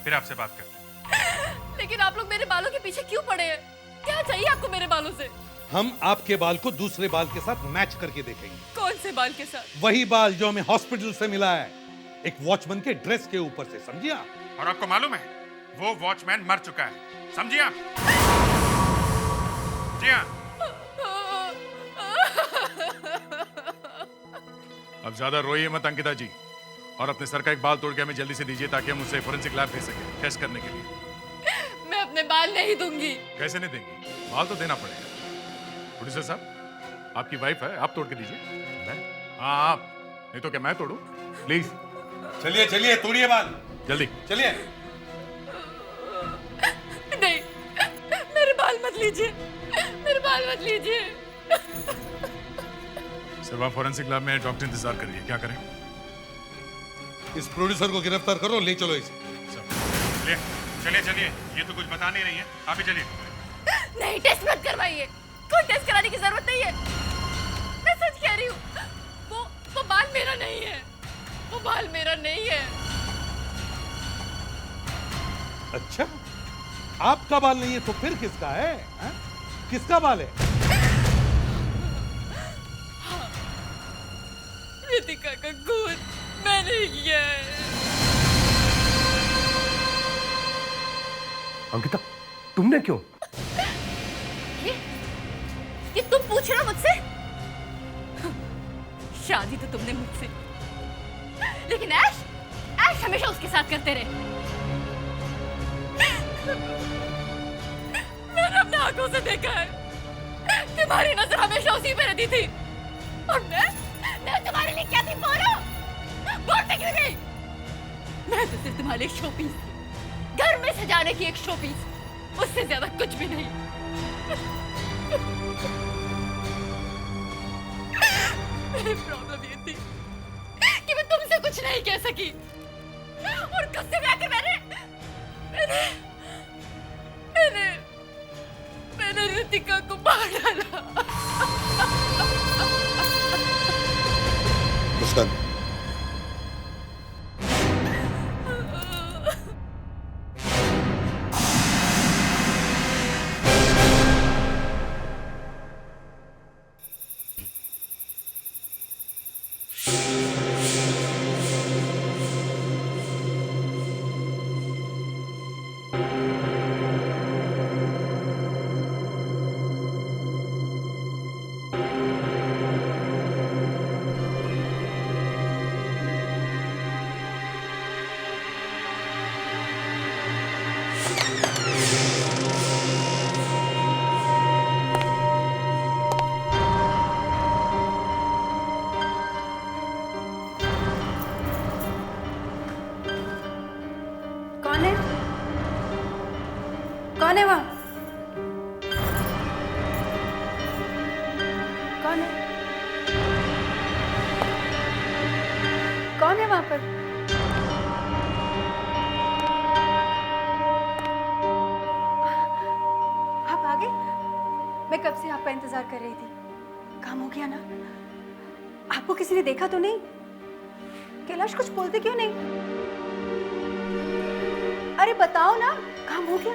फिर आपसे बात करते हैं। लेकिन आप लोग मेरे बालों के पीछे क्यों पड़े हैं? क्या चाहिए आपको मेरे बालों से? हम आपके बाल को दूसरे बाल के साथ मैच करके देखेंगे। कौन से बाल के साथ? वही बाल जो हमें हॉस्पिटल से मिला है, एक वॉचमैन के ड्रेस के ऊपर से, समझिए आप? और आपको मालूम है वो वॉचमैन मर चुका है, समझिए आप? जी हाँ। अब ज्यादा रोइए मत अंकिता जी, और अपने सर का एक बाल तोड़ के हमें जल्दी से दीजिए ताकि हम उसे फोरेंसिक लैब भेज सकें टेस्ट करने के लिए। मैं अपने बाल नहीं दूंगी। कैसे नहीं देंगी? बाल तो देना पड़ेगा। प्रोड्यूसर साहब, आपकी वाइफ है, आप तोड़ के दीजिए। मैं? हाँ आप, नहीं तो क्या मैं तोड़ूं? प्लीज। चलिए चलिए, तोड़िए बाल जल्दी। चलिए। नहीं, मेरे बाल मत लीजिए, मेरे बाल मत लीजिए। सिर्फ आप फोरेंसिक लैब में डॉक्टर इंतजार करिए। क्या करें? इस प्रोड्यूसर को गिरफ्तार करो, ले चलो इसे। चलिए चलिए चलिए, ये तो कुछ बता नहीं रही है, आप ही चलिए। नहीं, टेस्ट मत करवाइए, कोई टेस्ट कराने की जरूरत नहीं है। मैं सच कह रही हूँ, वो बाल मेरा नहीं है, वो बाल मेरा नहीं है। अच्छा, आपका बाल नहीं है तो फिर किसका है? किसका बाल है? रितिका का खून मैंने किया है। अंकिता, तुमने क्यों? ये तुम पूछ रहे हो मुझसे? शादी तो तुमने मुझसे, लेकिन ऐश हमेशा उसके साथ करते रहे। मैंने अपने आंखों से देखा है, तुम्हारी नजर हमेशा उसी पे रहती थी, और मैं तुम्हारे लिए क्या थी बोलो? बोलते क्यों नहीं? मैं तो सिर्फ तुम्हारे लिए शोपीस थी, घर में सजाने की एक शोपीस, उससे ज्यादा कुछ भी नहीं। मेरी प्रॉब्लम ये थी कि मैं तुमसे कुछ नहीं कह सकी, और गुस्से में आकर मैंने रितिका को मार डाला। मुस्कान, कौन है वहाँ? कौन है? कौन है वहाँ पर? आप आ गए? मैं कब से आपका इंतजार कर रही थी। काम हो गया ना? आपको किसी ने देखा तो नहीं? कैलाश कुछ बोलते क्यों नहीं? अरे बताओ ना, काम हो गया?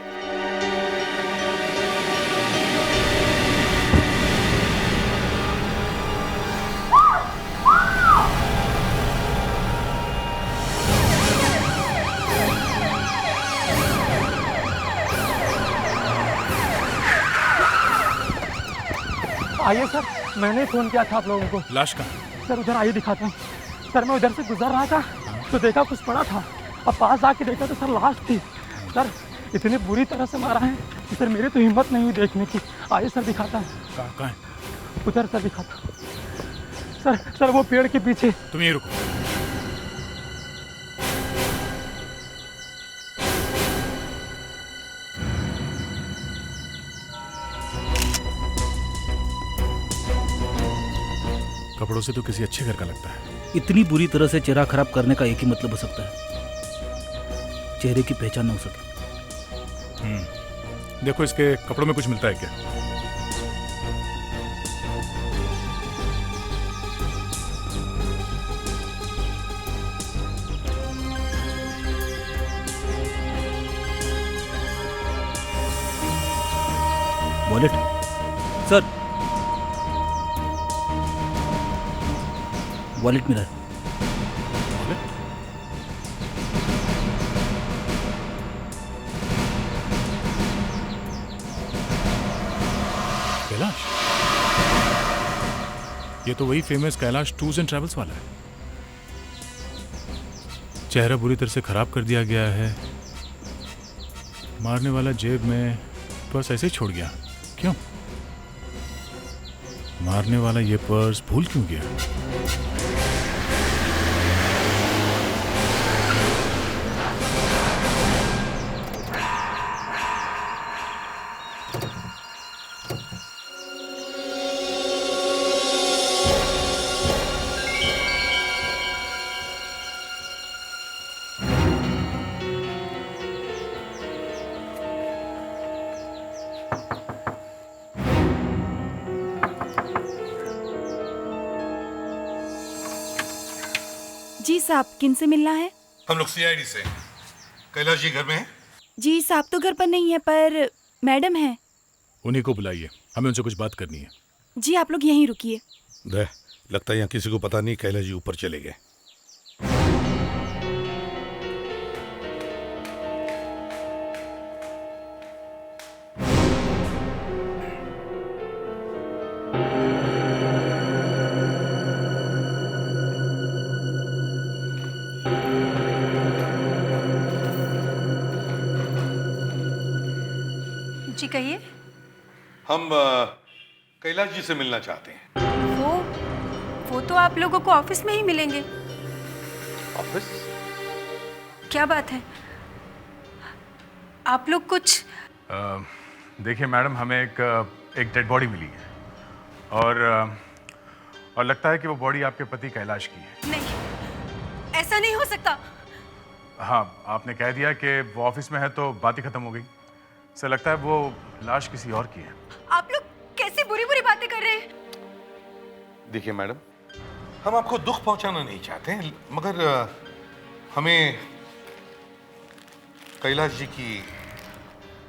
आइए सर, मैंने फोन किया था आप लोगों को। लाश का? सर उधर आइए, दिखाता हूँ। सर मैं उधर से गुजर रहा था तो देखा कुछ पड़ा था, अब पास आके देखा तो सर लाश थी। सर इतनी बुरी तरह से मारा है कि सर मेरे तो हिम्मत नहीं हुई देखने की। आइए सर दिखाता हूँ। कहाँ है? उधर सर दिखाता हूँ। सर वो पेड़ के पीछे। तुम यहीं रुको। कपड़ों से तो किसी अच्छे घर का लगता है। इतनी बुरी तरह से चेहरा खराब करने का एक ही मतलब हो सकता है, चेहरे की पहचान न हो सके। देखो इसके कपड़ों में कुछ मिलता है क्या? वॉलेट सर, वॉलेट मिला है। कैलाश, ये तो वही famous Kailash tours and travels वाला है। चेहरा बुरी तरह से खराब कर दिया गया है। मारने वाला जेब में पर्स ऐसे ही छोड़ गया। क्यों? मारने वाला ये पर्स भूल क्यों गया? जी साहब, किन से मिलना है? हम लोग सीआईडी से। कैलाश जी घर में हैं? जी साहब तो घर पर नहीं है, पर मैडम है। उन्हीं को बुलाइए, हमें उनसे कुछ बात करनी है। जी आप लोग यहीं रुकिए। लगता है यहाँ किसी को पता नहीं कैलाश जी ऊपर चले गए। जी कहिए। हम कैलाश जी से मिलना चाहते हैं। वो तो आप लोगों को ऑफिस में ही मिलेंगे। ऑफिस? क्या बात है, आप लोग कुछ? देखिए मैडम, हमें एक डेड बॉडी मिली है और लगता है कि वो बॉडी आपके पति कैलाश की है। नहीं, ऐसा नहीं हो सकता। हाँ, आपने कह दिया कि वो ऑफिस में है तो बात ही खत्म हो गई। सर लगता है वो लाश किसी और की है। आप लोग कैसी बुरी बुरी बातें कर रहे हैं? देखिए मैडम, हम आपको दुख पहुंचाना नहीं चाहते हैं, मगर हमें कैलाश जी की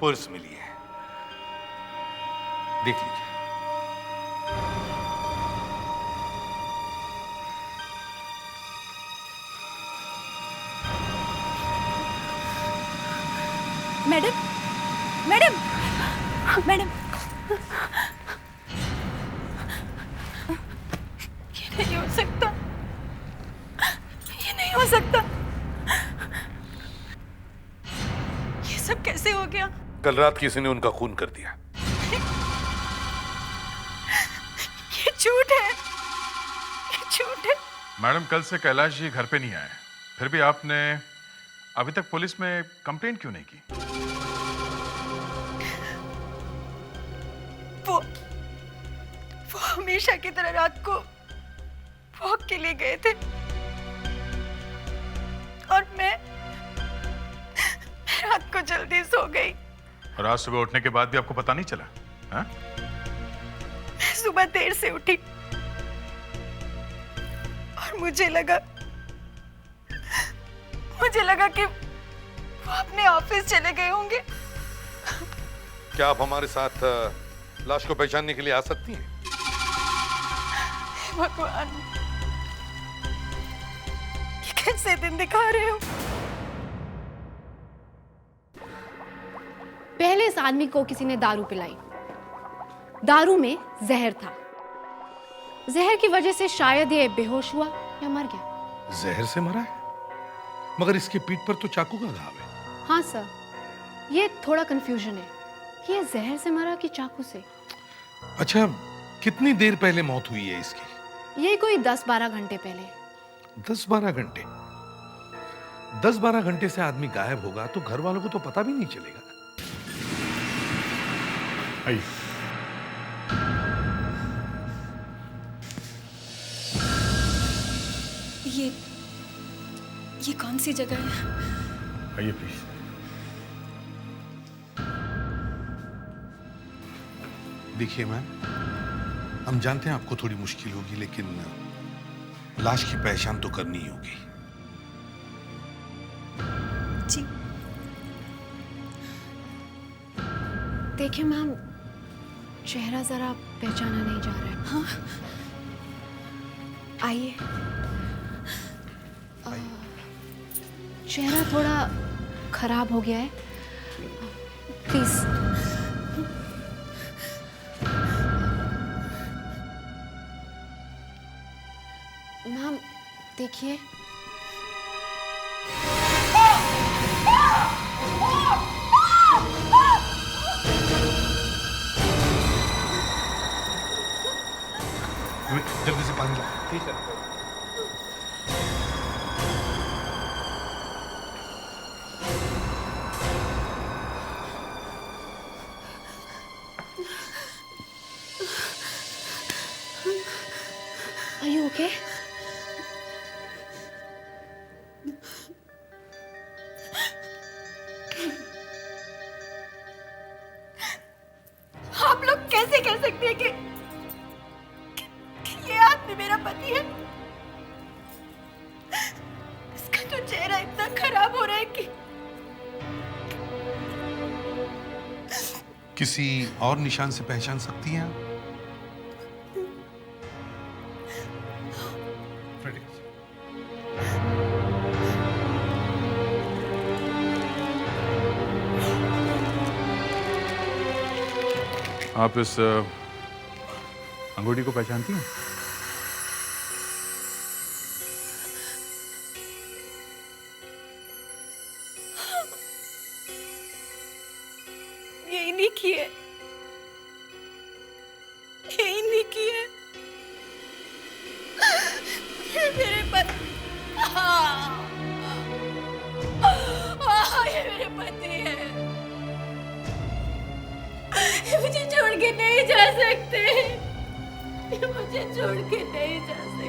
पर्स मिली है, देख लीजिए। मैडम, मैडम, मैडम, ये नहीं हो सकता, ये नहीं हो सकता। ये सब कैसे हो गया? कल रात किसी ने उनका खून कर दिया। ये झूठ है, ये झूठ है। मैडम, कल से कैलाश जी घर पे नहीं आए, फिर भी आपने अभी तक पुलिस में कंप्लेंट क्यों नहीं की? वो हमेशा की तरह रात को वॉक के लिए गए थे और मैं रात को जल्दी सो गई। और आज सुबह उठने के बाद भी आपको पता नहीं चला? हाँ? मैं सुबह देर से उठी और मुझे लगा कि वो अपने ऑफिस चले गए होंगे। क्या आप हमारे साथ लाश को पहचानने के लिए आ सकती हैं? भगवान, ये कैसे दिन दिखा रहे हो? पहले इस आदमी को किसी ने दारू पिलाई। दारू में जहर था। जहर की वजह से शायद ये बेहोश हुआ या मर गया। जहर से मरा है? मगर इसके पीठ पर तो चाकू का घाव है। हाँ सर, ये थोड़ा कंफ्यूजन है कि ये जहर से मरा कि चाकू से। अच्छा, कितनी देर पहले मौत हुई है इसकी? ये कोई 10-12 घंटे पहले। 10-12 घंटे? 10-12 घंटे से आदमी गायब होगा तो घर वालों को तो पता भी नहीं चलेगा। आइए। ये कौन सी जगह है? आइए प्लीज। देखिए मैम, हम जानते हैं आपको थोड़ी मुश्किल होगी, लेकिन लाश की पहचान तो करनी ही होगी। जी। देखिए मैम, चेहरा जरा पहचाना नहीं जा रहा है। हाँ आइए। चेहरा थोड़ा खराब हो गया है, प्लीज। मैम देखिए। जल्दी से पानी ला। ठीक है। Are you okay? आप लोग कैसे कह सकते हैं कि ये आदमी मेरा पति है? इसका तो चेहरा इतना खराब हो रहा है कि किसी और निशान से पहचान सकती हैं आप? आप इस अंगूठी को पहचानती हैं? ये इन्हीं की है, ये इन्हीं की है। ये मेरे पति, ये मेरे पति है। ये मुझे छोड़ के नहीं जा सकते, ये मुझे छोड़ के नहीं जा सकते।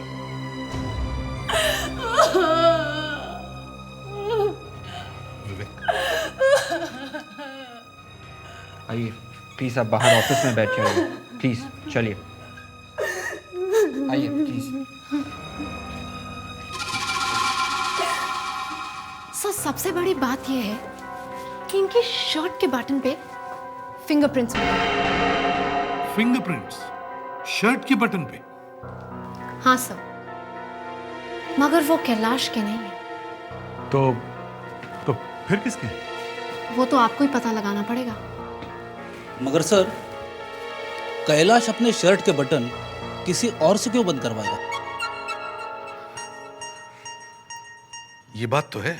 आइए प्लीज, आप बाहर ऑफिस में बैठ जाइए। प्लीज चलिए, आइए प्लीज। सर सबसे बड़ी बात यह है कि इनकी शर्ट के बटन पे फिंगरप्रिंट्स मिले। फिंगरप्रिंट्स शर्ट के बटन पे? हाँ सर, मगर वो कैलाश के नहीं है। तो फिर किसके? वो तो आपको ही पता लगाना पड़ेगा। मगर सर, कैलाश अपने शर्ट के बटन किसी और से क्यों बंद करवाएगा? ये बात तो है।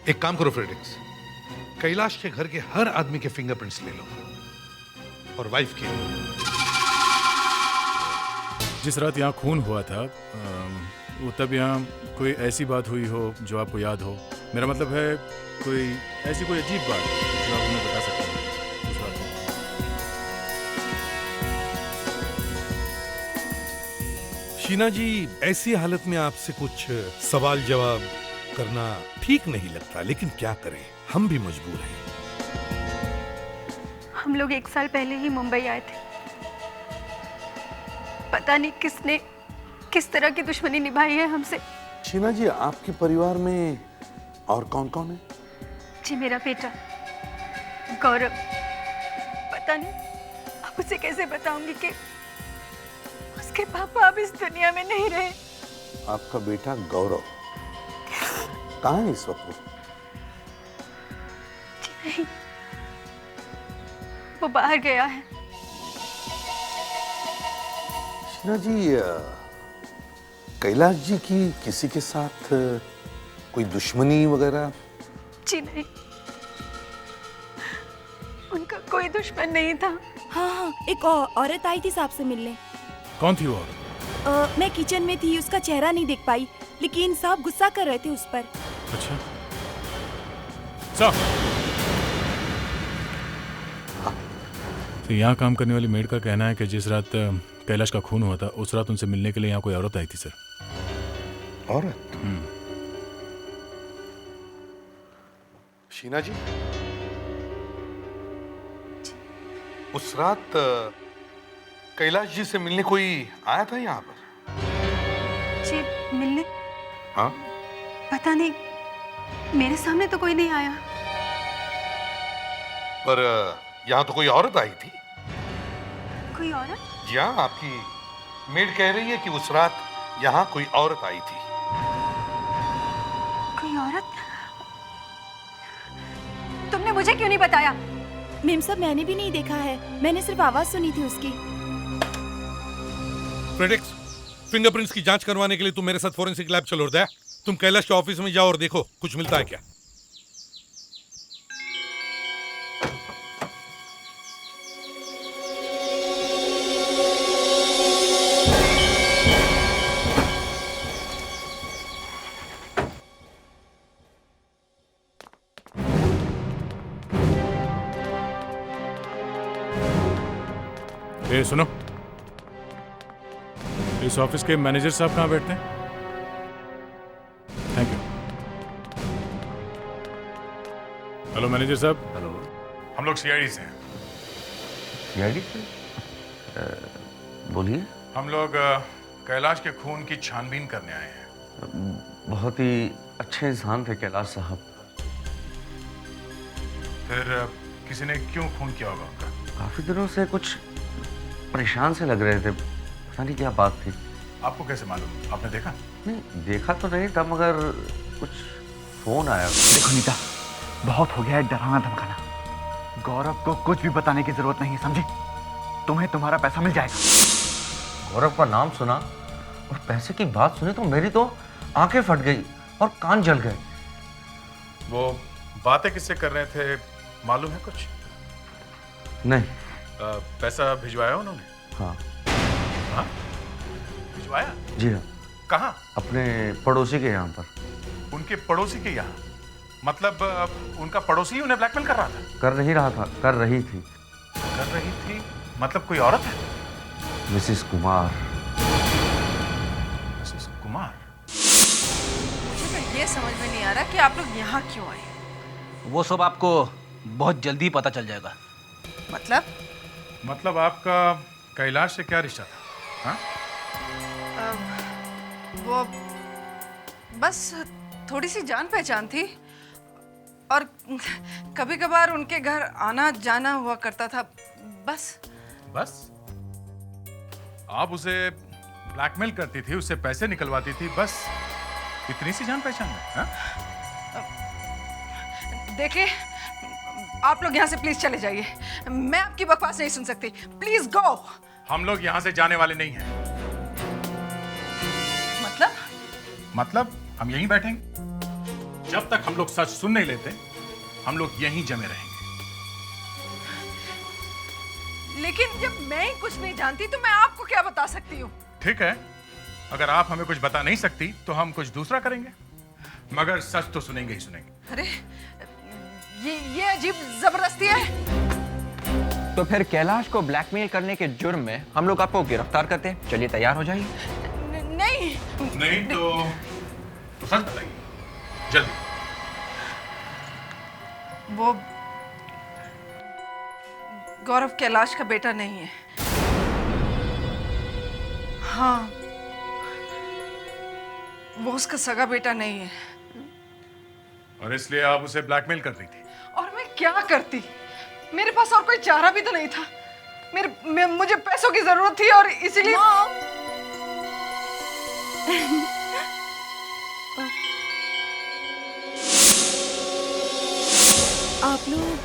एक काम करो फ्रेडिक्स, कैलाश के घर के हर आदमी के फिंगरप्रिंट्स ले लो और वाइफ के। जिस रात यहाँ खून हुआ था वो तब यहाँ कोई ऐसी बात हुई हो जो आपको याद हो? मेरा मतलब है कोई ऐसी कोई अजीब बात जो आप हमें बता सकते हैं उस बात में। शीना जी, ऐसी हालत में आपसे कुछ सवाल जवाब करना ठीक नहीं लगता, लेकिन क्या करें, हम भी मजबूर हैं। हम लोग 1 साल पहले ही मुंबई आए थे। पता नहीं किसने किस तरह की दुश्मनी निभाई है हमसे। शीना जी, आपके परिवार में और कौन कौन है? जी मेरा बेटा गौरव, पता नहीं अब उसे कैसे बताऊंगी कि उसके पापा अब इस दुनिया में नहीं रहे। आपका बेटा गौरव कहाँ है इस वक्त? जी नहीं, वो बाहर गया है। शीना जी, कैलाश जी की किसी के साथ कोई दुश्मनी वगैरह? जी नहीं, उनका कोई दुश्मन नहीं था। हाँ, एक औरत आई थी साहब से मिलने। कौन थी वो औरत? मैं किचन में थी, उसका चेहरा नहीं देख पाई, लेकिन साहब गुस्सा कर रहे थे उस पर। अच्छा साहब, तो यहाँ काम करने वाली मेड का कहना है कि जिस रात कैलाश का खून हुआ था उस रात उनसे मिलने के लिए यहाँ कोई औरत आई थी सर। औरत? शीना जी, उस रात कैलाश जी से मिलने कोई आया था यहाँ पर? जी मिलने? हाँ? पता नहीं, मेरे सामने तो कोई नहीं आया। पर यहाँ तो कोई औरत आई थी। कोई औरत? जी हाँ, आपकी मेड कह रही है कि उस रात यहाँ कोई औरत आई थी। कोई औरत? तुमने मुझे क्यों नहीं बताया? मेम साहब मैंने भी नहीं देखा है, मैंने सिर्फ आवाज सुनी थी उसकी। प्रेडिक्स, फिंगरप्रिंट्स की जांच करवाने के लिए तुम मेरे साथ फोरेंसिक लैब चलो। दया, तुम कैलाश के ऑफिस में जाओ और देखो कुछ मिलता है क्या। ए सुनो, इस ऑफिस के मैनेजर साहब कहाँ बैठते हैं? Thank you. हेलो मैनेजर साहब। हेलो। हम लोग सीआईडी से हैं। सीआईडी से? बोलिए। हम लोग कैलाश के खून की छानबीन करने आए हैं। बहुत ही अच्छे इंसान थे कैलाश साहब। फिर किसी ने क्यों खून किया होगा उनका? काफी दिनों से कुछ परेशान से लग रहे थे, पता नहीं क्या बात थी। आपको कैसे मालूम? आपने देखा? नहीं, देखा तो नहीं था, मगर कुछ फोन आया। देखो नीता, बहुत हो गया है डराना धमकाना। गौरव को कुछ भी बताने की जरूरत नहीं है, समझी? तुम्हें तुम्हारा पैसा मिल जाएगा। गौरव का नाम सुना और पैसे की बात सुनी तो मेरी तो आंखें फट गई और कान जल गए। वो बातें किससे कर रहे थे मालूम है कुछ? नहीं। पैसा भिजवाया उन्होंने? हाँ। हाँ? भिजवाया? जी हाँ। कहाँ? अपने पड़ोसी के यहाँ पर। उनके पड़ोसी के यहाँ? मतलब उनका पड़ोसी ही उन्हें ब्लैकमेल कर रहा था? कर नहीं रहा था, कर रही थी। कर रही थी? मतलब कोई औरत है? मिसेस कुमार। मिसेस कुमार? मुझे तो ये समझ में नहीं आ रहा कि आप लोग यहाँ क्यों आए। वो सब आपको बहुत जल्दी पता चल जाएगा। मतलब आपका कैलाश से क्या रिश्ता था? हाँ? वो बस थोड़ी सी जान पहचान थी और कभी कभार उनके घर आना जाना हुआ करता था, बस। बस? आप उसे ब्लैकमेल करती थी, उससे पैसे निकलवाती थी, बस इतनी सी जान पहचान है? हाँ? देखिए, आप लोग यहाँ से प्लीज चले जाइए, मैं आपकी बकवास नहीं सुन सकती। Please go. हम लोग यहाँ से जाने वाले नहीं हैं। मतलब हम यहीं बैठेंगे जब तक हम लोग सच सुन नहीं लेते। हम लोग यहीं जमे रहेंगे। लेकिन जब मैं ही कुछ नहीं जानती तो मैं आपको क्या बता सकती हूँ? ठीक है, अगर आप हमें कुछ बता नहीं सकती तो हम कुछ दूसरा करेंगे, मगर सच तो सुनेंगे ही सुनेंगे। अरे ये अजीब जबरदस्ती है। तो फिर कैलाश को ब्लैकमेल करने के जुर्म में हम लोग आपको गिरफ्तार करते हैं। चलिए तैयार हो जाइए। नहीं तो सच बताइए जल्दी। वो गौरव कैलाश का बेटा नहीं है। हाँ, वो उसका सगा बेटा नहीं है। और इसलिए आप उसे ब्लैकमेल कर रही थी? और मैं क्या करती? मेरे पास और कोई चारा भी तो नहीं था। मुझे पैसों की जरूरत थी और इसीलिए। आप लोग?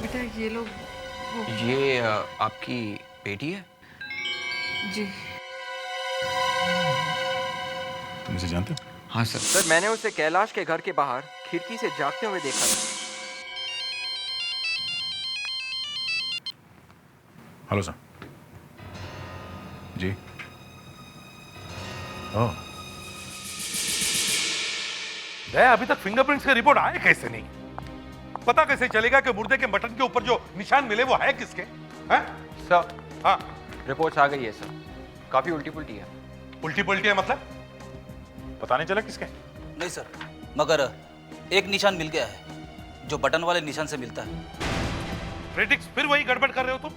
बेटा ये लोग ये आपकी बेटी है? जी। तुम इसे जानते हो? हाँ सर। सर मैंने उसे कैलाश के घर के बाहर खिड़की से जागते हुए देखा था। Hello sir. जी। ओह। दया, अभी तक फिंगरप्रिंट्स का रिपोर्ट आए कैसे नहीं? पता कैसे चलेगा कि मुर्दे के मटन के ऊपर जो निशान मिले वो है किसके? हैं? सर, हाँ, रिपोर्ट्स आ गई है सर। काफी उल्टी पुल्टी है। उल्टी पुल्टी है मतलब? पता नहीं चला किसके? नहीं सर, मगर एक निशान मिल गया है जो बटन वाले निशान से मिलता है। प्रेडिक्स, फिर वही गड़बड़ कर रहे हो तुम?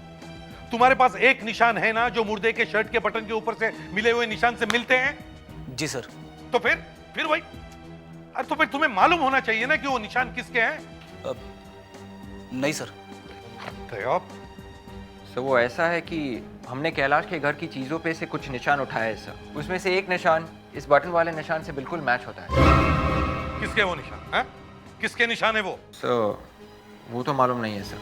तुम्हारे पास एक निशान है ना जो मुर्दे के शर्ट के बटन के ऊपर से मिले हुए निशान से मिलते हैं? जी सर। तो फिर वही। अरे तो फिर तुम्हें मालूम होना चाहिए ना कि वो निशान किसके हैं? नहीं सर। सर वो ऐसा है कि हमने कैलाश के घर की चीजों पे से कुछ निशान उठाए हैं सर। उसमें से एक निशान इस बटन वाले निशान से बिल्कुल मैच होता है। किसके वो निशान हैं? किसके निशान है वो? वो तो मालूम नहीं है सर।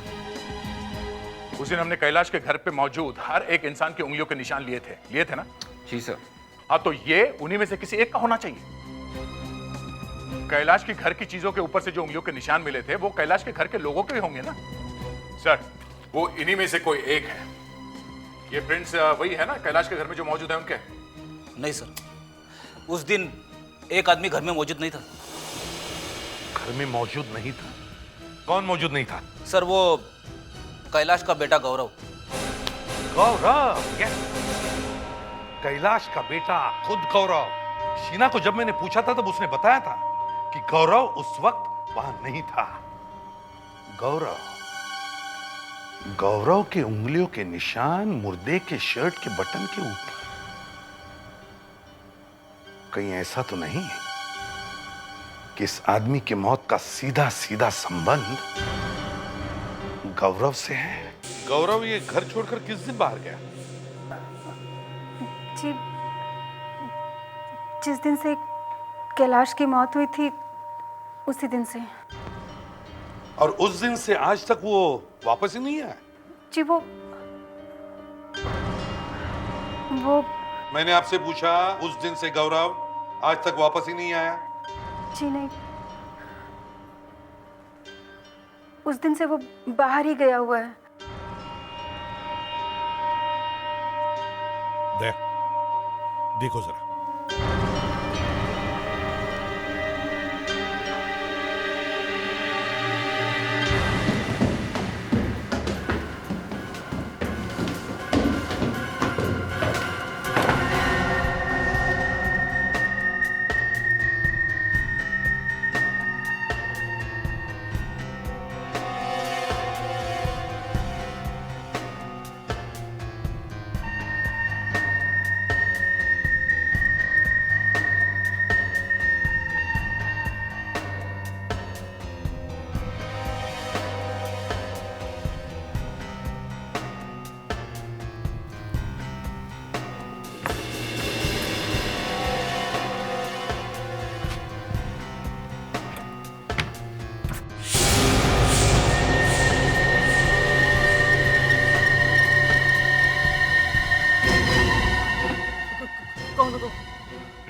उस दिन हमने कैलाश के घर पे मौजूद हर एक इंसान की उंगलियों के निशान लिए थे ना? जी सर। हाँ, तो ये उन्हीं में से किसी एक का होना चाहिए। कैलाश के घर की चीजों के ऊपर से जो उंगलियों के निशान मिले थे वो कैलाश के घर के लोगों के भी होंगे ना? सर, वो इन्हीं में से कोई एक है। ये प्रिंट्स वही है ना कैलाश के घर में जो मौजूद है उनके? नहीं सर, उस दिन एक आदमी घर में मौजूद नहीं था। घर में मौजूद नहीं था? कौन मौजूद नहीं था? सर, वो कैलाश का बेटा गौरव। गौरव? यस, कैलाश का बेटा खुद गौरव। शीना को जब मैंने पूछा था तब उसने बताया था कि गौरव उस वक्त वहां नहीं था। गौरव के उंगलियों के निशान मुर्दे के शर्ट के बटन के ऊपर। कहीं ऐसा तो नहीं कि इस आदमी की मौत का सीधा सीधा संबंध गौरव से है? गौरव ये घर छोड़कर किस दिन बाहर गया? जी, जिस दिन से कैलाश की मौत हुई थी उसी दिन से। और उस दिन से आज तक वो वापस ही नहीं आया? जी, वो मैंने आपसे पूछा, उस दिन से गौरव आज तक वापस ही नहीं आया? जी नहीं, उस दिन से वो बाहर ही गया हुआ है। देखो जरा।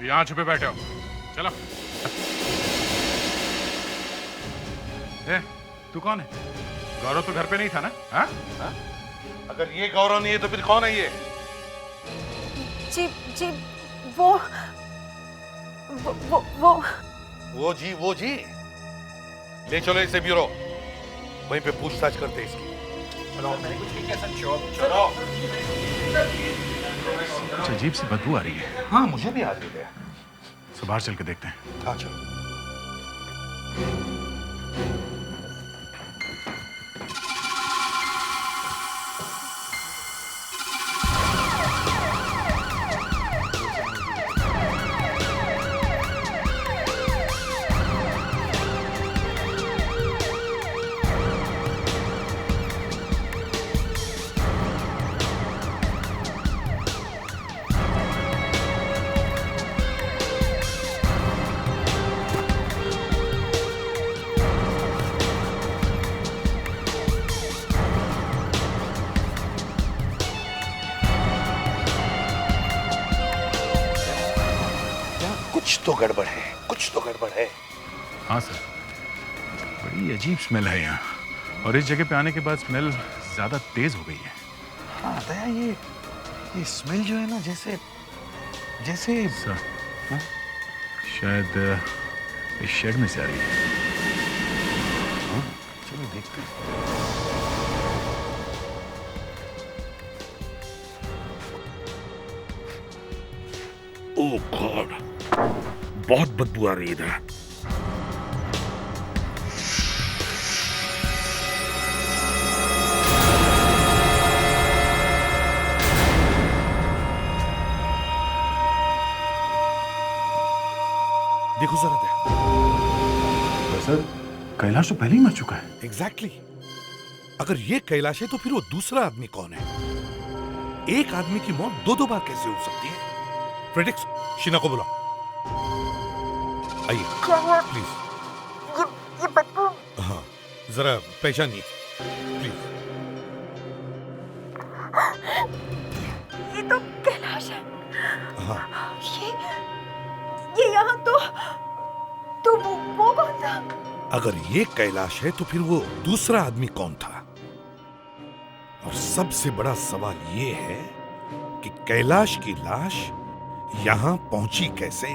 यहाँ छुपे बैठे हो, चलो। तू कौन है? गौरव तो घर पे नहीं था ना? हाँ? अगर ये गौरव नहीं है तो फिर कौन है ये? जी जी, वो जी। ले चलो इसे ब्यूरो, वहीं पे पूछताछ करते इसकी। मैंने कुछ नहीं किया सर। चलो। कुछ अजीब सी बदबू आ रही है। हाँ, मुझे भी आ रही है। तो बाहर चल के देखते हैं। हाँ, चलो। कुछ तो गड़बड़ है। हाँ सर, बड़ी अजीब स्मेल है यहाँ, और इस जगह पे आने के बाद स्मेल ज्यादा तेज हो गई है। हाँ दया, ये स्मेल जो है ना, जैसे सर, शायद इस शेड में से आ रही है। चलो देखते हैं। ओह गॉड, बहुत बदबू आ रही है इधर। देखो जरा दया। सर, कैलाश तो पहले ही मर चुका है। एग्जैक्टली। अगर ये कैलाश है तो फिर वो दूसरा आदमी कौन है? एक आदमी की मौत दो बार कैसे हो सकती है? फ्रेडिक्स, शीना को बुलाओ। आइए प्लीज। ये बदबू। हाँ, जरा पहचानिए प्लीज। ये तो कैलाश है। हाँ, ये यहाँ तो वो कौन था? अगर ये कैलाश है तो फिर वो दूसरा आदमी कौन था? और सबसे बड़ा सवाल ये है कि कैलाश की लाश यहाँ पहुंची कैसे?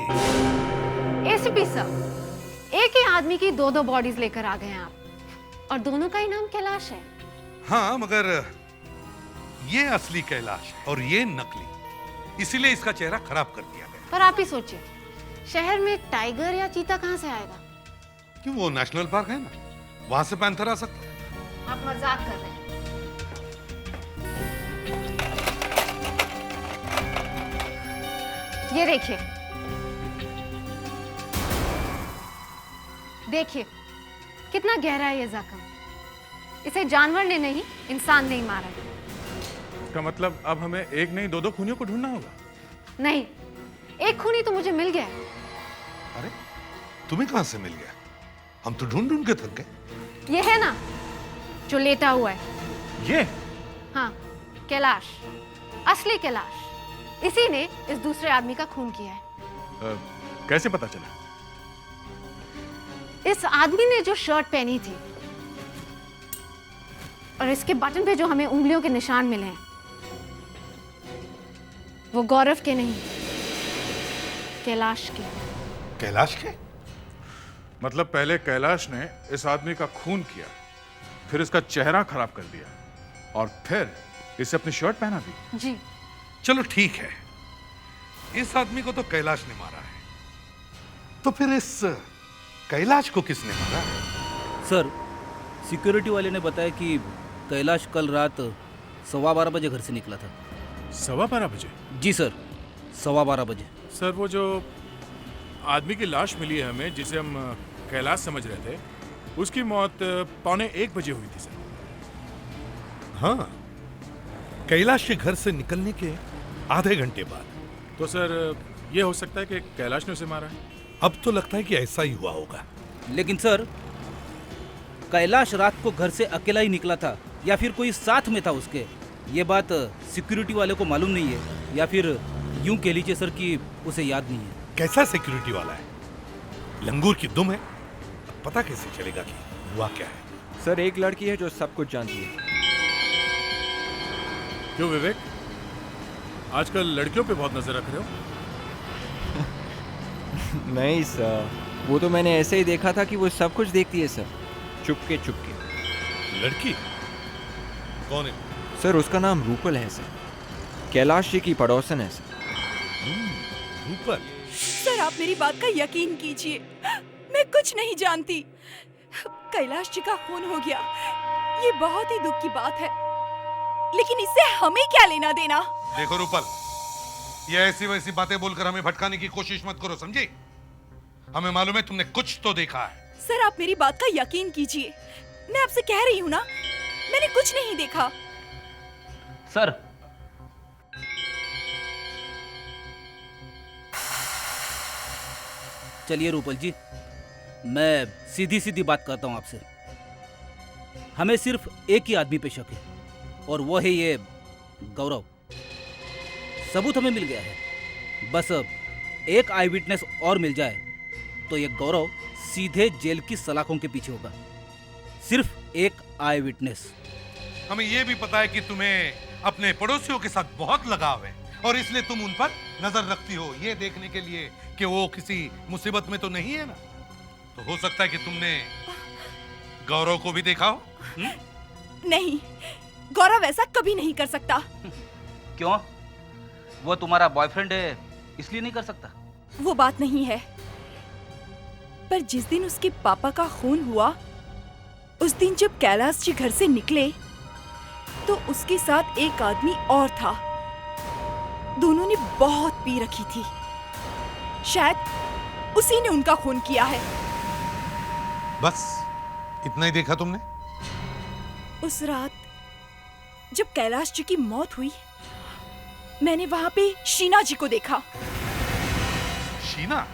एसीपी साहब, एक ही आदमी की दो बॉडीज लेकर आ गए हैं आप, और दोनों का ही नाम कैलाश है। हाँ, मगर ये असली कैलाश है और ये नकली, इसीलिए इसका चेहरा खराब कर दिया गया। पर आप ही सोचिए, शहर में टाइगर या चीता कहाँ से आएगा? क्यों, वो नेशनल पार्क है ना, वहां से पैंथर आ सकता है। आप मजाक कर रहे हैं। ये देखिए कितना गहरा है ये जख्म। इसे जानवर ने नहीं, इंसान ने ही मारा है। इसका मतलब अब हमें एक नहीं दो खूनियों को ढूंढना होगा? नहीं, एक खूनी तो मुझे मिल गया है। अरे, तुम्हें कहां से मिल गया? हम तो ढूंढ ढूंढ के थक गए। ये है ना जो लेटा हुआ है। ये? हाँ, कैलाश, असली कैलाश। इसी ने इस दूसरे आदमी का खून किया है। कैसे पता चला? इस आदमी ने जो शर्ट पहनी थी और इसके बटन पे जो हमें उंगलियों के निशान मिले हैं, वो गौरव के नहीं, कैलाश के। कैलाश के? मतलब पहले कैलाश ने इस आदमी का खून किया, फिर इसका चेहरा खराब कर दिया और फिर इसे अपनी शर्ट पहना दी। जी। चलो ठीक है, इस आदमी को तो कैलाश ने मारा है, तो फिर इस कैलाश को किसने मारा? सर, सिक्योरिटी वाले ने बताया कि कैलाश कल रात 12:15 बजे घर से निकला था। 12:15 बजे? जी सर, 12:15 बजे। सर, वो जो आदमी की लाश मिली है हमें, जिसे हम कैलाश समझ रहे थे, उसकी मौत 12:45 बजे हुई थी सर। हाँ, कैलाश के घर से निकलने के आधे घंटे बाद। तो सर, ये हो सकता है कि कैलाश ने उसे मारा है। अब तो लगता है कि ऐसा ही हुआ होगा। लेकिन सर, कैलाश रात को घर से अकेला ही निकला था या फिर कोई साथ में था उसके, ये बात सिक्योरिटी वाले को मालूम नहीं है, या फिर यूं कह लीजिए सर कि उसे याद नहीं है। कैसा सिक्योरिटी वाला है? लंगूर की दुम है, पता कैसे चलेगा कि हुआ क्या है? सर, एक लड़की है जो सब कुछ जानती है। क्यों विवेक, आजकल लड़कियों पे बहुत नजर रख रहे हो? नहीं सर, वो तो मैंने ऐसे ही देखा था कि वो सब कुछ देखती है सर, चुपके चुपके। लड़की कौन है? सर, उसका नाम रूपल है सर, कैलाश जी की पड़ोसन है सर। रूपल? सर, आप मेरी बात का यकीन कीजिए, मैं कुछ नहीं जानती। कैलाश जी का खून हो गया, ये बहुत ही दुख की बात है, लेकिन इससे हमें क्या लेना देना? देखो रूपल, ये ऐसी वैसी बातें बोलकर हमें भटकाने की कोशिश मत करो, समझे? हमें मालूम है तुमने कुछ तो देखा है। सर, आप मेरी बात का यकीन कीजिए, मैं आपसे कह रही हूँ ना, मैंने कुछ नहीं देखा। सर, चलिए रूपल जी, मैं सीधी सीधी बात करता हूँ आपसे। हमें सिर्फ एक ही आदमी पे शक है, और वो है ये गौरव। सबूत हमें मिल गया है, बस एक आई विटनेस और मिल जाए तो ये गौरव सीधे जेल की सलाखों के पीछे होगा। सिर्फ एक आई विटनेस। हमें यह भी पता है कि तुम्हें अपने पड़ोसियों के साथ बहुत लगाव है और इसलिए तुम उन पर नजर रखती हो, ये देखने के लिए कि वो किसी मुसीबत में तो नहीं है ना। तो हो सकता है कि तुमने गौरव को भी देखा हो। नहीं, गौरव ऐसा कभी नहीं कर सकता। क्यों? वो तुम्हारा बॉयफ्रेंड है, इसलिए नहीं कर सकता? वो बात नहीं है, पर जिस दिन उसके पापा का खून हुआ, उस दिन जब कैलाश जी घर से निकले तो उसके साथ एक आदमी और था। दोनों ने बहुत पी रखी थी, शायद उसी ने उनका खून किया है। बस इतना ही देखा तुमने? उस रात जब कैलाश जी की मौत हुई, मैंने वहाँ पे शीना जी को देखा। शीना?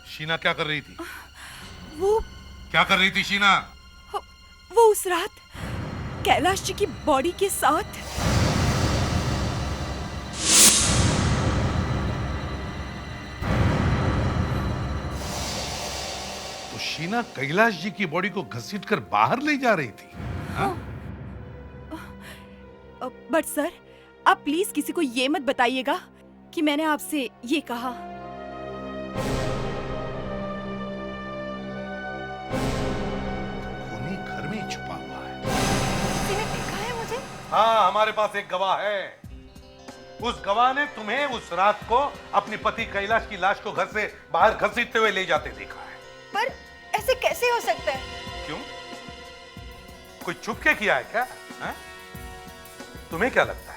शीना क्या कर रही थी? वो क्या कर रही थी शीना? वो उस रात कैलाश जी की बॉडी के साथ। तो शीना कैलाश जी की बॉडी को घसीटकर बाहर ले जा रही थी? हाँ? बट सर, आप प्लीज किसी को ये मत बताइएगा कि मैंने आपसे ये कहा। खूनी घर में ही छुपा हुआ है। किसी ने देखा है मुझे? हाँ, हमारे पास एक गवाह है। उस गवाह ने तुम्हें उस रात को अपनी पति कैलाश की लाश को घर से बाहर घसीटते हुए ले जाते देखा है। पर ऐसे कैसे हो सकता है? क्यों? कोई छुप के किया है क्या? है? तुम्हें क्या लगता है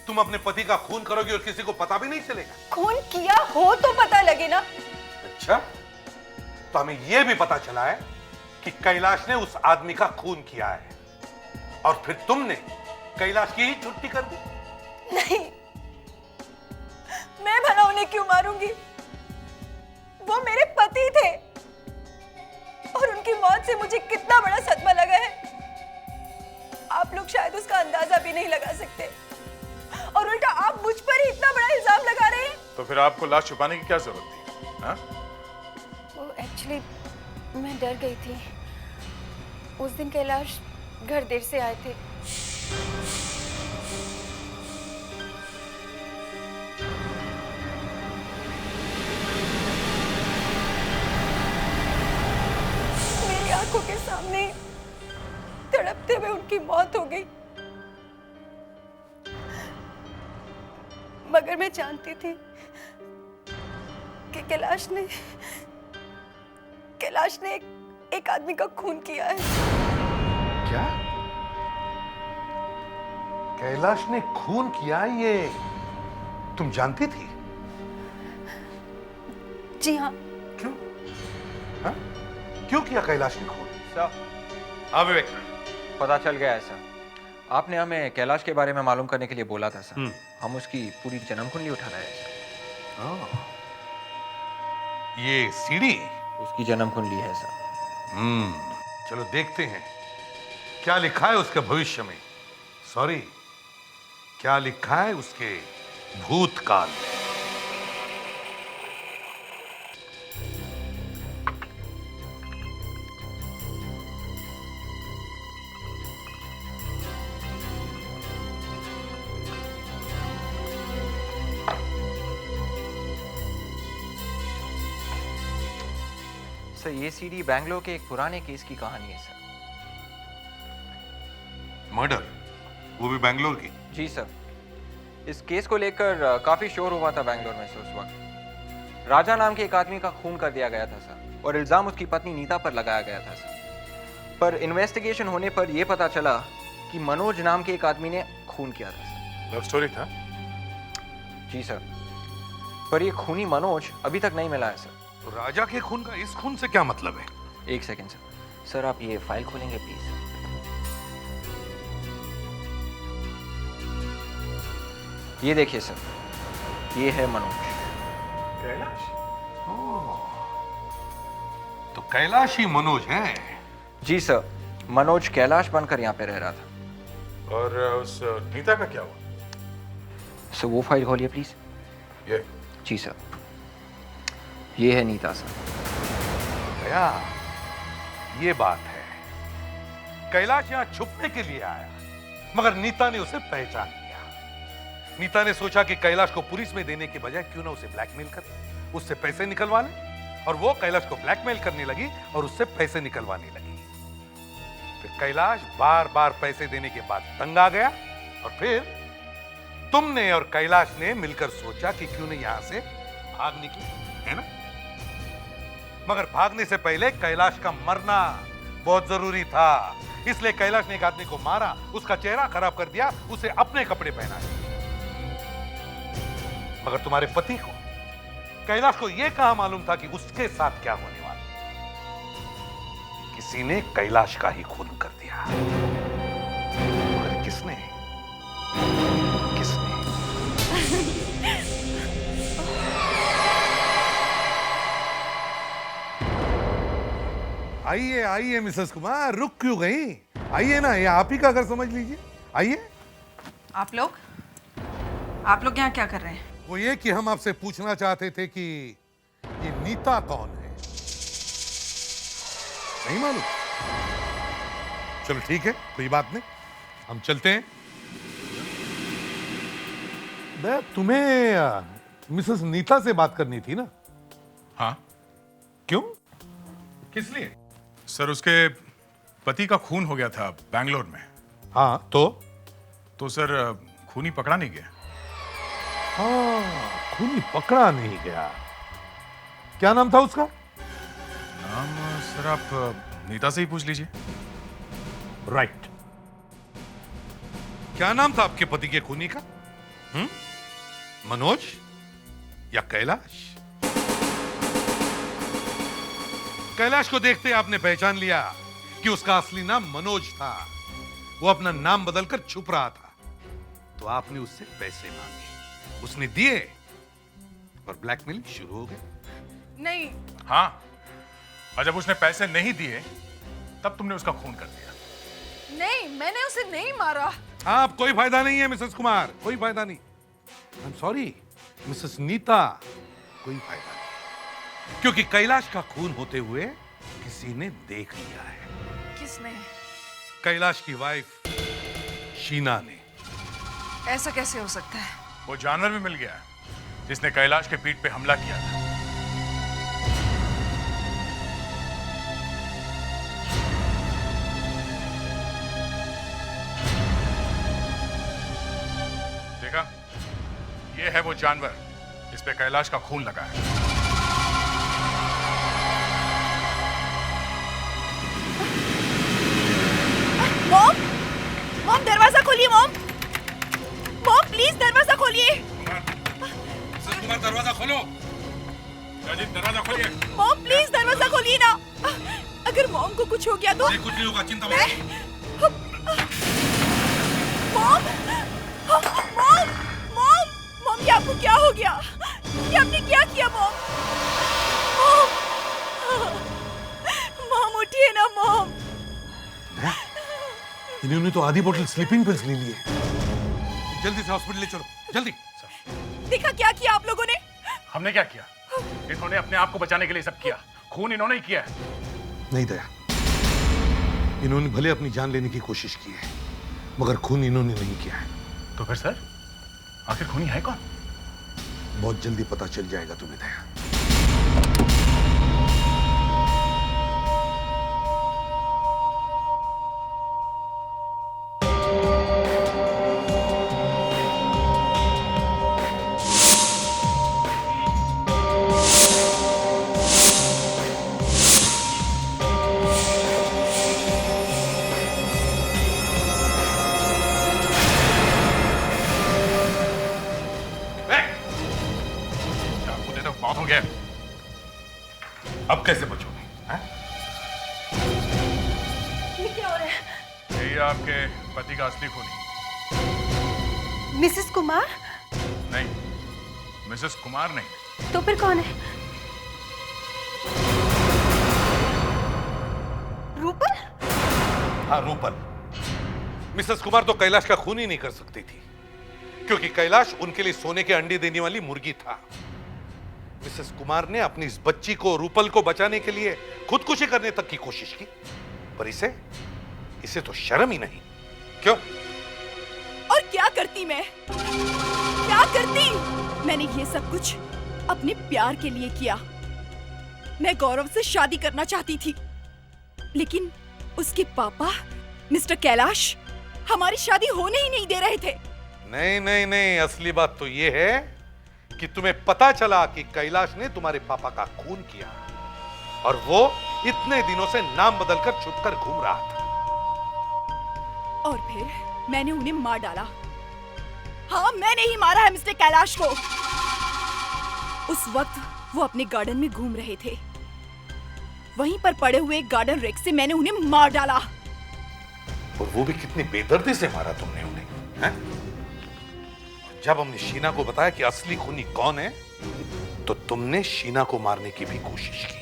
तुम अपने पति का खून करोगे और किसी को पता भी नहीं चलेगा? खून किया हो तो पता लगे ना। अच्छा, तो हमें यह भी पता चला है कि कैलाश ने उस आदमी का खून किया है और फिर तुमने कैलाश की ही छुट्टी कर दी। नहीं, मैं भला उन्हें क्यों मारूंगी? वो मेरे पति थे और उनकी मौत से मुझे कितना बड़ा सदमा लगा है, आप लोग शायद उसका अंदाजा भी नहीं लगा सकते। और उल्टा आप मुझ पर ही इतना बड़ा इल्जाम लगा रहे हैं। तो फिर आपको लाश छुपाने की क्या जरूरत थी? हाँ? वो एक्चुअली मैं डर गई थी। उस दिन कैलाश घर देर से आए थे। मेरी आंखों के सामने तड़पते हुए उनकी मौत हो गई। मगर मैं जानती थी कि कैलाश ने एक आदमी का खून किया है। क्या? कैलाश ने खून किया, ये तुम जानती थी? जी हाँ। क्यों? हाँ? क्यों किया कैलाश ने खून? हाँ विवेक, पता चल गया है सर। आपने हमें कैलाश के बारे में मालूम करने के लिए बोला था सर। हम उसकी पूरी जन्म कुंडली उठा रहे हैं सर। ये सीढ़ी उसकी जन्म कुंडली है सर। चलो देखते हैं क्या लिखा है उसके भविष्य में। सॉरी, क्या लिखा है उसके भूतकाल में। सर, ये सीडी बैंगलोर के एक पुराने केस की कहानी है सर। मर्डर? वो भी बैंगलोर की? जी सर। इस केस को लेकर काफी शोर हुआ था बैंगलोर में सर उस वक्त। राजा नाम के एक आदमी का खून कर दिया गया था सर और इल्जाम उसकी पत्नी नीता पर लगाया गया था सर। पर इन्वेस्टिगेशन होने पर यह पता चला कि मनोज नाम के एक आदमी ने खून किया था सर। लव स्टोरी था? जी सर। पर ये खूनी मनोज अभी तक नहीं मिला है सर। तो राजा के खून का इस खून से क्या मतलब है? एक सेकेंड सर। सर, आप ये फाइल खोलेंगे प्लीज? ये देखिए सर, ये है मनोज। कैलाश? तो कैलाश ही मनोज है? जी सर, मनोज कैलाश बनकर यहाँ पे रह रहा था। और उस नीता का क्या हुआ? सर, वो फाइल खोलिए प्लीज। ये? जी सर, ये है नीता सर। गया, ये बात है। कैलाश यहाँ छुपने के लिए आया, मगर नीता ने उसे पहचान लिया। नीता ने सोचा कि कैलाश को पुलिस में देने के बजाय क्यों ना उसे ब्लैकमेल करे, उससे पैसे निकलवा ले। और वो कैलाश को ब्लैकमेल करने लगी और उससे पैसे निकलवाने लगी। फिर कैलाश बार बार पैसे देने के बाद तंग आ गया और फिर तुमने और कैलाश ने मिलकर सोचा कि क्यों नहीं यहां से भाग निकले, है ना? मगर भागने से पहले कैलाश का मरना बहुत जरूरी था, इसलिए कैलाश ने एक आदमी को मारा, उसका चेहरा खराब कर दिया, उसे अपने कपड़े पहनाए। मगर तुम्हारे पति को, कैलाश को यह कहां मालूम था कि उसके साथ क्या होने वाला? किसी ने कैलाश का ही खून कर दिया। मगर किसने? किसने? आइए आइए मिसेस कुमार, रुक क्यों गई? आइए ना, ये आप ही का घर समझ लीजिए, आइए। आप लोग यहाँ क्या कर रहे हैं? वो ये कि हम आपसे पूछना चाहते थे कि ये नीता कौन है? नहीं मालूम? चलो ठीक है, कोई बात नहीं, हम चलते हैं। तुम्हें मिसेस नीता से बात करनी थी ना? हाँ। क्यों? किस लिए? सर, उसके पति का खून हो गया था बैंगलोर में। हाँ, तो सर खूनी पकड़ा नहीं गया। हाँ, खूनी पकड़ा नहीं गया। क्या नाम था उसका? नाम सर आप नीता से ही पूछ लीजिए। राइट। क्या नाम था आपके पति के खूनी का? मनोज या कैलाश? कैलाश को देखते आपने पहचान लिया कि उसका असली नाम मनोज था। वो अपना नाम बदलकर छुप रहा था, तो आपने उससे पैसे मांगे, उसने दिए और ब्लैकमेलिंग शुरू हो गई। नहीं। हाँ, और जब उसने पैसे नहीं दिए तब तुमने उसका खून कर दिया। नहीं, मैंने उसे नहीं मारा। आप कोई फायदा नहीं है मिसेस कुमार, कोई फायदा नहीं। I am sorry Mrs Nita, कोई फायदा नहीं, क्योंकि कैलाश का खून होते हुए किसी ने देख लिया है। किसने? कैलाश की वाइफ शीना ने। ऐसा कैसे हो सकता है? वो जानवर भी मिल गया जिसने कैलाश के पीठ पे हमला किया था। देखा, ये है वो जानवर जिस पे कैलाश का खून लगा है। मॉम, मॉम दरवाजा खोलिए मॉम। मॉम प्लीज दरवाजा खोलिए। कुमार दरवाजा खोलो। दरवाजा खोलिए। मॉम प्लीज दरवाजा खोलिए ना। अगर मॉम को कुछ हो गया तो? कुछ नहीं होगा, चिंता मत करो। मॉम, मॉम, मॉम, मॉम ये आपको क्या हो गया? ये आपने क्या किया मॉम? मॉम उठिए ना मॉम। इन्होंने तो आधी बोतल स्लीपिंग पिल्स ले ली है। जल्दी से हॉस्पिटल ले चलो, जल्दी। देखा क्या किया आप लोगों ने? हमने क्या किया? इन्होंने अपने आप को बचाने के लिए सब किया। खून इन्होंने ही किया है। नहीं दया, इन्होंने भले अपनी जान लेने की कोशिश की है, मगर खून इन्होंने नहीं किया है। तो फिर सर, आखिर खूनी है कौन? बहुत जल्दी पता चल जाएगा तुम्हें दया। अब कैसे बचोगे? ये क्या हो रहा है? यही आपके पति का असली खूनी। मिसेस कुमार? नहीं, मिसेस कुमार नहीं। तो फिर कौन है? रूपल? हाँ, रूपल। मिसेस कुमार तो कैलाश का खून ही नहीं कर सकती थी, क्योंकि कैलाश उनके लिए सोने के अंडे देने वाली मुर्गी था। मिसेस कुमार ने अपनी इस बच्ची को, रूपल को बचाने के लिए खुदकुशी करने तक की कोशिश की, पर इसे तो शर्म ही नहीं। क्यों? और क्या करती मैं? क्या करती? मैंने ये सब कुछ अपने प्यार के लिए किया। मैं गौरव से शादी करना चाहती थी, लेकिन उसके पापा मिस्टर कैलाश हमारी शादी होने ही नहीं दे रहे थे। नहीं नहीं नहीं, असली बात तो ये है कि तुम्हें पता चला कि कैलाश ने तुम्हारे पापा का खून किया, और वो इतने दिनों से नाम बदलकर छुपकर घूम रहा था। और फिर मैंने उन्हें मार डाला। हाँ, मैंने ही मारा है मिस्टर कैलाश को। उस वक्त वो अपने गार्डन में घूम रहे थे। वहीं पर पड़े हुए गार्डन रेक से मैंने उन्हें मार डाला। और वो भी कितनी बेदर्दी से मारा तुमने उन्हें, हैं? जब हमने शीना को बताया कि असली खूनी कौन है, तो तुमने शीना को मारने की भी कोशिश की।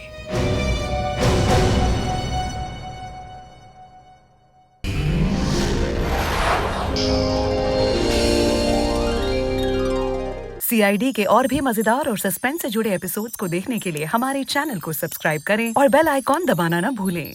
CID के और भी मजेदार और सस्पेंस से जुड़े एपिसोड्स को देखने के लिए हमारे चैनल को सब्सक्राइब करें और बेल आइकॉन दबाना न भूलें।